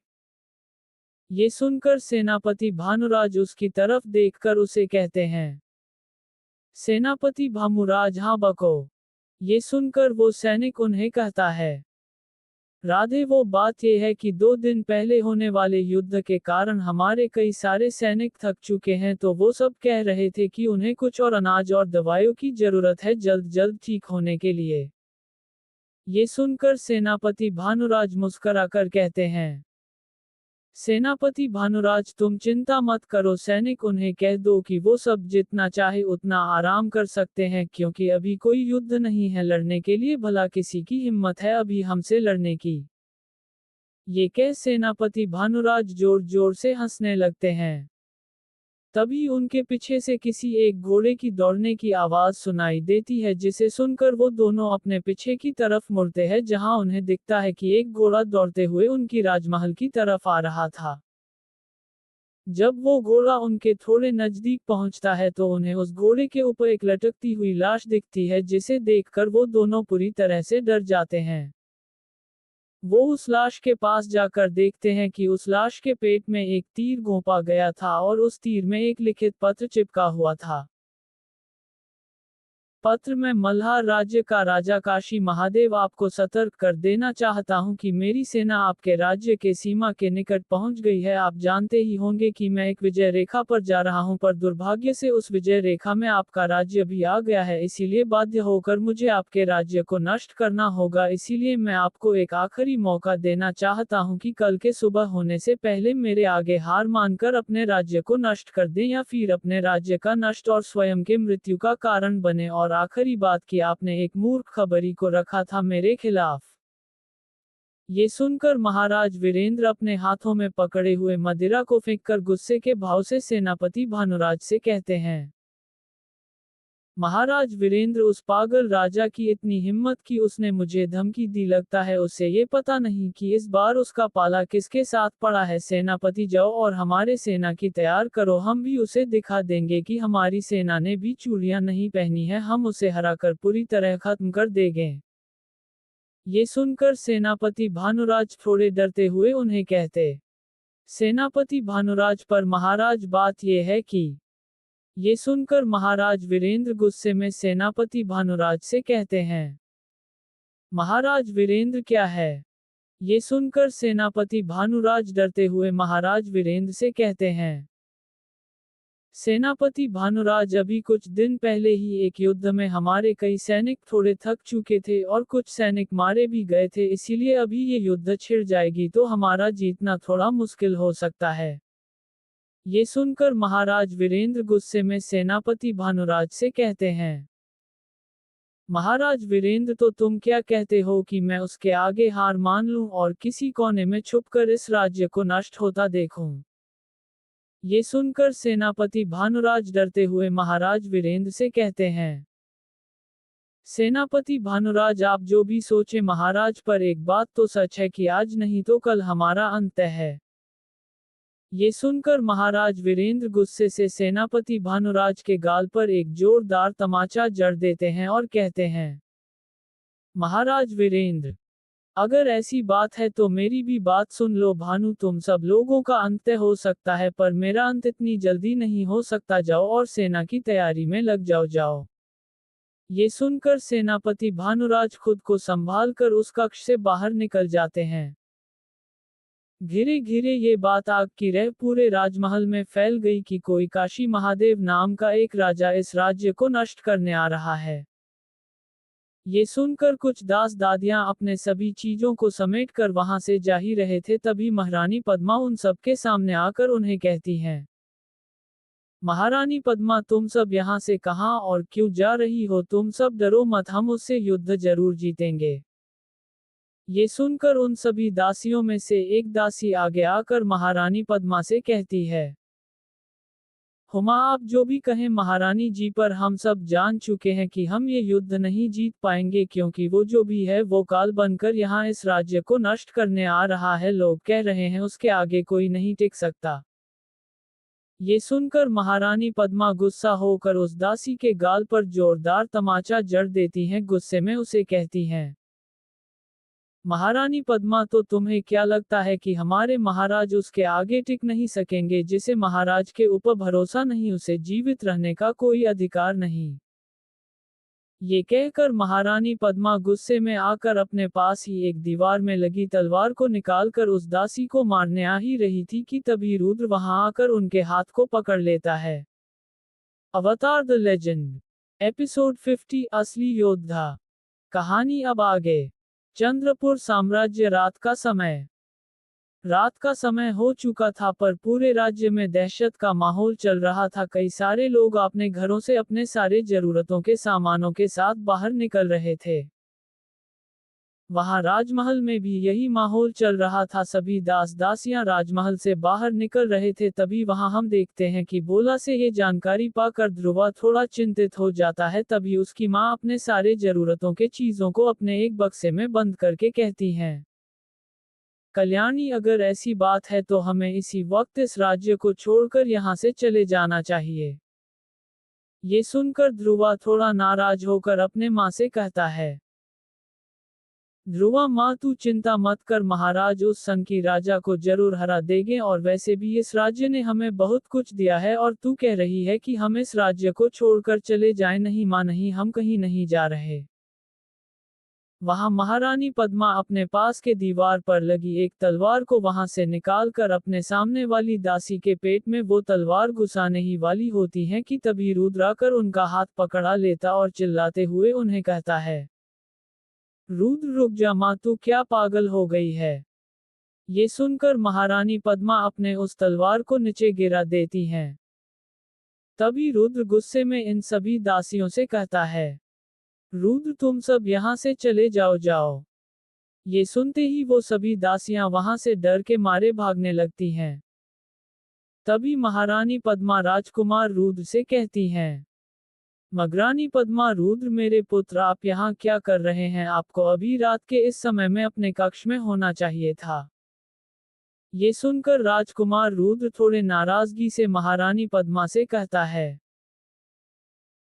ये सुनकर सेनापति भानुराज उसकी तरफ देखकर उसे कहते हैं। सेनापति भानुराज, हाँ बको। ये सुनकर वो सैनिक उन्हें कहता है। राधे, वो बात ये है कि 2 दिन पहले होने वाले युद्ध के कारण हमारे कई सारे सैनिक थक चुके हैं, तो वो सब कह रहे थे कि उन्हें कुछ और अनाज और दवाइयों की जरूरत है जल्द जल्द ठीक होने के लिए। ये सुनकर सेनापति भानुराज मुस्कुराकर कहते हैं। सेनापति भानुराज, तुम चिंता मत करो सैनिक, उन्हें कह दो कि वो सब जितना चाहे उतना आराम कर सकते हैं, क्योंकि अभी कोई युद्ध नहीं है लड़ने के लिए, भला किसी की हिम्मत है अभी हमसे लड़ने की। ये कह सेनापति भानुराज जोर जोर से हंसने लगते हैं। तभी उनके पीछे से किसी एक घोड़े की दौड़ने की आवाज सुनाई देती है, जिसे सुनकर वो दोनों अपने पीछे की तरफ मुड़ते हैं, जहां उन्हें दिखता है कि एक घोड़ा दौड़ते हुए उनकी राजमहल की तरफ आ रहा था। जब वो घोड़ा उनके थोड़े नजदीक पहुंचता है तो उन्हें उस घोड़े के ऊपर एक लटकती हुई लाश दिखती है, जिसे देखकर वो दोनों पूरी तरह से डर जाते हैं। वो उस लाश के पास जाकर देखते हैं कि उस लाश के पेट में एक तीर घोंपा गया था और उस तीर में एक लिखित पत्र चिपका हुआ था। पत्र में मल्हार राज्य का राजा काशी महादेव आपको सतर्क कर देना चाहता हूं कि मेरी सेना आपके राज्य के सीमा के निकट पहुंच गई है। आप जानते ही होंगे कि मैं एक विजय रेखा पर जा रहा हूं, पर दुर्भाग्य से उस विजय रेखा में आपका राज्य भी आ गया है, इसीलिए बाध्य होकर मुझे आपके राज्य को नष्ट करना होगा। इसीलिए मैं आपको एक आखिरी मौका देना चाहता हूं कि कल के सुबह होने से पहले मेरे आगे हार मानकर अपने राज्य को नष्ट कर दें, या फिर अपने राज्य का नष्ट और स्वयं के मृत्यु का कारण बने। और आखिरी बात कि आपने एक मूर्ख खबरी को रखा था मेरे खिलाफ। ये सुनकर महाराज वीरेंद्र अपने हाथों में पकड़े हुए मदिरा को फेंककर गुस्से के भाव से सेनापति भानुराज से कहते हैं। महाराज वीरेंद्र, उस पागल राजा की इतनी हिम्मत कि उसने मुझे धमकी दी, लगता है उसे ये पता नहीं कि इस बार उसका पाला किसके साथ पड़ा है। सेनापति, जाओ और हमारे सेना की तैयार करो, हम भी उसे दिखा देंगे कि हमारी सेना ने भी चूड़ियां नहीं पहनी है, हम उसे हराकर पूरी तरह खत्म कर देंगे। ये सुनकर सेनापति भानुराज थोड़े डरते हुए उन्हें कहते। सेनापति भानुराज, पर महाराज बात यह है कि। ये सुनकर महाराज वीरेंद्र गुस्से में सेनापति भानुराज से कहते हैं। महाराज वीरेंद्र, क्या है? ये सुनकर सेनापति भानुराज डरते हुए महाराज वीरेंद्र से कहते हैं। सेनापति भानुराज, अभी कुछ दिन पहले ही एक युद्ध में हमारे कई सैनिक थोड़े थक चुके थे और कुछ सैनिक मारे भी गए थे, इसीलिए अभी ये युद्ध छिड़ जाएगी तो हमारा जीतना थोड़ा मुश्किल हो सकता है। ये सुनकर महाराज वीरेंद्र गुस्से में सेनापति भानुराज से कहते हैं, महाराज वीरेंद्र, तो तुम क्या कहते हो कि मैं उसके आगे हार मान लूं और किसी कोने में छुपकर इस राज्य को नष्ट होता देखूं? ये सुनकर सेनापति भानुराज डरते हुए महाराज वीरेंद्र से कहते हैं, सेनापति भानुराज, आप जो भी सोचे महाराज, पर एक बात तो सच है कि आज नहीं तो कल हमारा अंत है। ये सुनकर महाराज वीरेंद्र गुस्से से सेनापति भानुराज के गाल पर एक जोरदार तमाचा जड़ देते हैं और कहते हैं, महाराज वीरेंद्र, अगर ऐसी बात है तो मेरी भी बात सुन लो। भानु, तुम सब लोगों का अंत हो सकता है पर मेरा अंत इतनी जल्दी नहीं हो सकता। जाओ और सेना की तैयारी में लग जाओ। ये सुनकर सेनापति भानुराज खुद को संभाल कर उस कक्ष से बाहर निकल जाते हैं। धीरे धीरे ये बात आग की तरह पूरे राजमहल में फैल गई कि कोई काशी महादेव नाम का एक राजा इस राज्य को नष्ट करने आ रहा है। ये सुनकर कुछ दास दादियां अपने सभी चीजों को समेट कर वहां से जा ही रहे थे, तभी महारानी पद्मा उन सबके सामने आकर उन्हें कहती हैं, महारानी पद्मा, तुम सब यहाँ से कहाँ और क्यों जा रही हो? तुम सब डरो मत, हम उससे युद्ध जरूर जीतेंगे। ये सुनकर उन सभी दासियों में से एक दासी आगे आकर महारानी पद्मा से कहती है, हुमा, आप जो भी कहें महारानी जी, पर हम सब जान चुके हैं कि हम ये युद्ध नहीं जीत पाएंगे, क्योंकि वो जो भी है वो काल बनकर यहाँ इस राज्य को नष्ट करने आ रहा है। लोग कह रहे हैं उसके आगे कोई नहीं टिक सकता। ये सुनकर महारानी पद्मा गुस्सा होकर उस दासी के गाल पर जोरदार तमाचा जड़ देती हैं। गुस्से में उसे कहती हैं, महारानी पद्मा, तो तुम्हें क्या लगता है कि हमारे महाराज उसके आगे टिक नहीं सकेंगे? जिसे महाराज के ऊपर भरोसा नहीं उसे जीवित रहने का कोई अधिकार नहीं। ये कहकर महारानी पद्मा गुस्से में आकर अपने पास ही एक दीवार में लगी तलवार को निकालकर उस दासी को मारने आ ही रही थी कि तभी रुद्र वहां आकर उनके हाथ को पकड़ लेता है। अवतार द लेजेंड, एपिसोड 50, असली योद्धा। कहानी अब आगे। चंद्रपुर साम्राज्य। रात का समय हो चुका था, पर पूरे राज्य में दहशत का माहौल चल रहा था। कई सारे लोग अपने घरों से अपने सारे जरूरतों के सामानों के साथ बाहर निकल रहे थे। वहां राजमहल में भी यही माहौल चल रहा था। सभी दास दासियां राजमहल से बाहर निकल रहे थे। तभी वहां हम देखते हैं कि बोला से ये जानकारी पाकर ध्रुवा थोड़ा चिंतित हो जाता है। तभी उसकी मां अपने सारे जरूरतों के चीजों को अपने एक बक्से में बंद करके कहती हैं, कल्याणी, अगर ऐसी बात है तो हमें इसी वक्त इस राज्य को छोड़कर यहाँ से चले जाना चाहिए। ये सुनकर ध्रुवा थोड़ा नाराज होकर अपने माँ से कहता है, ध्रुवा माँ, तू चिंता मत कर, महाराज उस संकी राजा को जरूर हरा देंगे, और वैसे भी इस राज्य ने हमें बहुत कुछ दिया है और तू कह रही है कि हम इस राज्य को छोड़कर चले जाएं। नहीं माँ, नहीं, हम कहीं नहीं जा रहे। वहां महारानी पद्मा अपने पास के दीवार पर लगी एक तलवार को वहां से निकालकर अपने सामने वाली दासी के पेट में वो तलवार घुसाने ही वाली होती है कि तभी रुद्र आकर उनका हाथ पकड़ा लेता और चिल्लाते हुए उन्हें कहता है, रुद्र, रुक जा माँ, तू क्या पागल हो गई है? ये सुनकर महारानी पद्मा अपने उस तलवार को नीचे गिरा देती हैं। तभी रुद्र गुस्से में इन सभी दासियों से कहता है, रुद्र, तुम सब यहाँ से चले जाओ। ये सुनते ही वो सभी दासियां वहां से डर के मारे भागने लगती हैं। तभी महारानी पद्मा राजकुमार रुद्र से कहती हैं, महारानी पद्मा, रुद्र मेरे पुत्र, आप यहाँ क्या कर रहे हैं? आपको अभी रात के इस समय में अपने कक्ष में होना चाहिए था। ये सुनकर राजकुमार रुद्र थोड़े नाराजगी से महारानी पद्मा से कहता है,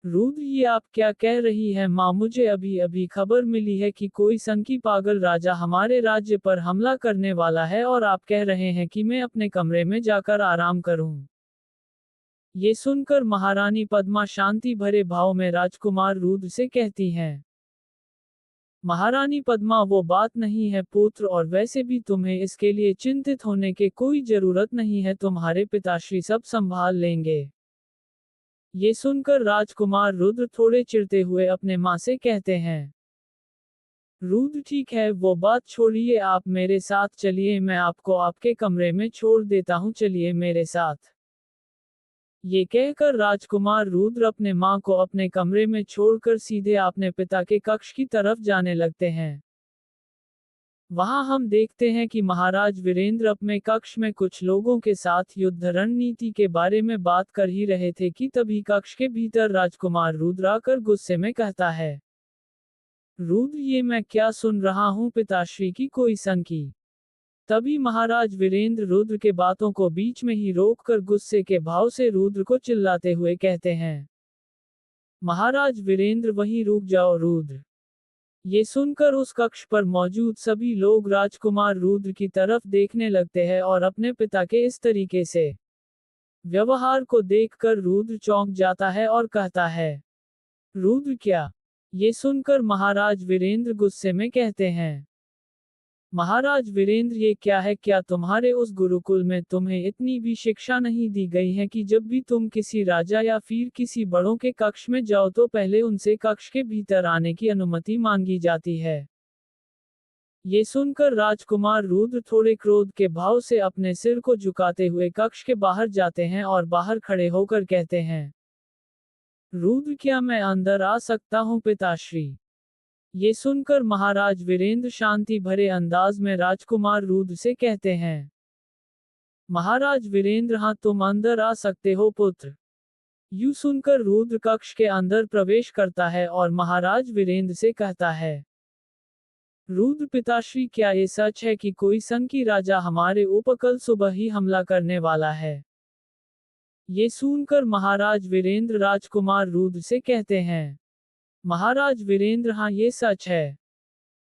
रुद्र, ये आप क्या कह रही है माँ? मुझे अभी अभी खबर मिली है कि कोई संकी पागल राजा हमारे राज्य पर हमला करने वाला है और आप कह रहे हैं कि मैं अपने कमरे में जाकर आराम करूं। ये सुनकर महारानी पद्मा शांति भरे भाव में राजकुमार रुद्र से कहती हैं, महारानी पद्मा, वो बात नहीं है पुत्र, और वैसे भी तुम्हें इसके लिए चिंतित होने की कोई जरूरत नहीं है। तुम्हारे पिताश्री सब संभाल लेंगे। ये सुनकर राजकुमार रुद्र थोड़े चिढ़ते हुए अपने माँ से कहते हैं, रुद्र ठीक है, वो बात छोड़िए, आप मेरे साथ चलिए, मैं आपको आपके कमरे में छोड़ देता हूँ, चलिए मेरे साथ। ये कहकर राजकुमार रुद्र अपने माँ को अपने कमरे में छोड़कर सीधे अपने पिता के कक्ष की तरफ जाने लगते हैं। वहां हम देखते हैं कि महाराज वीरेंद्र अपने कक्ष में कुछ लोगों के साथ युद्ध रणनीति के बारे में बात कर ही रहे थे कि तभी कक्ष के भीतर राजकुमार रुद्र आकर गुस्से में कहता है, रुद्र ये मैं क्या सुन रहा हूँ, पिताश्री की कोई सनकी। तभी महाराज वीरेंद्र रुद्र के बातों को बीच में ही रोककर गुस्से के भाव से रुद्र को चिल्लाते हुए कहते हैं, महाराज वीरेंद्र वहीं रुक जाओ रुद्र। ये सुनकर उस कक्ष पर मौजूद सभी लोग राजकुमार रुद्र की तरफ देखने लगते हैं और अपने पिता के इस तरीके से व्यवहार को देखकर रुद्र चौंक जाता है और कहता है, रुद्र क्या? ये सुनकर महाराज वीरेंद्र गुस्से में कहते हैं, महाराज वीरेंद्र ये क्या है, क्या तुम्हारे उस गुरुकुल में तुम्हें इतनी भी शिक्षा नहीं दी गई है कि जब भी तुम किसी राजा या फिर किसी बड़ों के कक्ष में जाओ तो पहले उनसे कक्ष के भीतर आने की अनुमति मांगी जाती है। ये सुनकर राजकुमार रुद्र थोड़े क्रोध के भाव से अपने सिर को झुकाते हुए कक्ष के बाहर जाते हैं और बाहर खड़े होकर कहते हैं, रुद्र क्या मैं अंदर आ सकता हूँ पिताश्री? ये सुनकर महाराज वीरेंद्र शांति भरे अंदाज में राजकुमार रुद्र से कहते हैं, महाराज वीरेंद्र हाँ तुम अंदर आ सकते हो पुत्र। यूं सुनकर रुद्र कक्ष के अंदर प्रवेश करता है और महाराज वीरेंद्र से कहता है, रुद्र पिताश्री क्या ये सच है कि कोई सनकी राजा हमारे ऊपर कल सुबह ही हमला करने वाला है? ये सुनकर महाराज वीरेंद्र राजकुमार रुद्र से कहते हैं, महाराज वीरेंद्र हाँ ये सच है।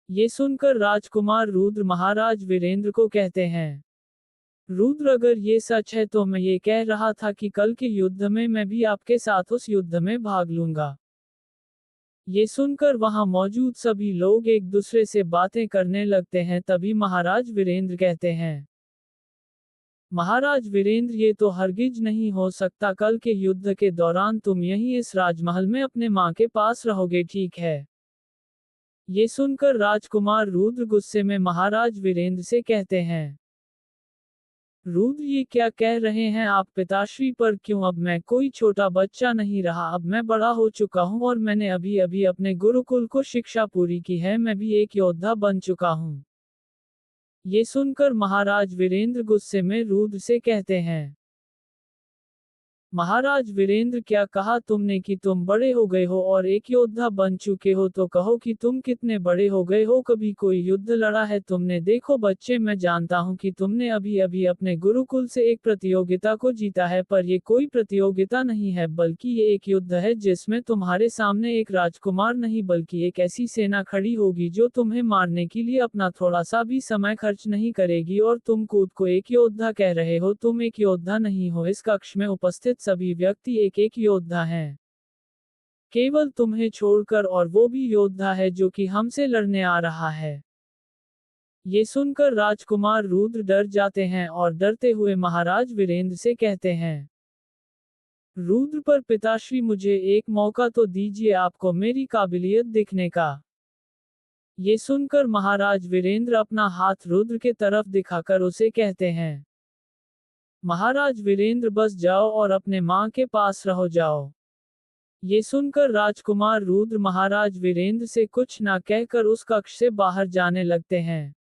ये सुनकर राजकुमार रुद्र महाराज वीरेंद्र को कहते हैं, रुद्र अगर ये सच है तो मैं ये कह रहा था कि कल के युद्ध में मैं भी आपके साथ उस युद्ध में भाग लूंगा। ये सुनकर वहां मौजूद सभी लोग एक दूसरे से बातें करने लगते हैं। तभी महाराज वीरेंद्र कहते हैं, महाराज वीरेंद्र ये तो हरगिज नहीं हो सकता, कल के युद्ध के दौरान तुम यहीं इस राजमहल में अपने माँ के पास रहोगे, ठीक है? ये सुनकर राजकुमार रुद्र गुस्से में महाराज वीरेंद्र से कहते हैं, रुद्र ये क्या कह रहे हैं आप पिताश्री, पर क्यों? अब मैं कोई छोटा बच्चा नहीं रहा, अब मैं बड़ा हो चुका हूँ और मैंने अभी अभी अपने गुरुकुल को शिक्षा पूरी की है, मैं भी एक योद्धा बन चुका हूँ। ये सुनकर महाराज वीरेंद्र गुस्से में रुद्र से कहते हैं, महाराज वीरेंद्र क्या कहा तुमने कि तुम बड़े हो गए हो और एक योद्धा बन चुके हो, तो कहो कि तुम कितने बड़े हो गए हो, कभी कोई युद्ध लड़ा है तुमने? देखो बच्चे, मैं जानता हूं कि तुमने अभी अभी अपने गुरुकुल से एक प्रतियोगिता को जीता है, पर ये कोई प्रतियोगिता नहीं है, बल्कि ये एक युद्ध है जिसमें तुम्हारे सामने एक राजकुमार नहीं बल्कि एक ऐसी सेना खड़ी होगी जो तुम्हें मारने के लिए अपना थोड़ा सा भी समय खर्च नहीं करेगी, और तुम खुद को एक योद्धा कह रहे हो, तुम एक योद्धा नहीं हो। इस कक्ष में उपस्थित सभी व्यक्ति एक एक योद्धा हैं, केवल तुम्हें छोड़कर, और वो भी योद्धा है जो कि हमसे लड़ने आ रहा है। ये सुनकर राजकुमार रुद्र डर जाते हैं और डरते हुए महाराज वीरेंद्र से कहते हैं, रुद्र पर पिताश्री मुझे एक मौका तो दीजिए आपको मेरी काबिलियत दिखने का। ये सुनकर महाराज वीरेंद्र अपना हाथ रुद्र के तरफ दिखाकर उसे कहते हैं, महाराज वीरेंद्र बस जाओ और अपने माँ के पास रहो जाओ। ये सुनकर राजकुमार रुद्र महाराज वीरेंद्र से कुछ ना कहकर उस कक्ष से बाहर जाने लगते हैं।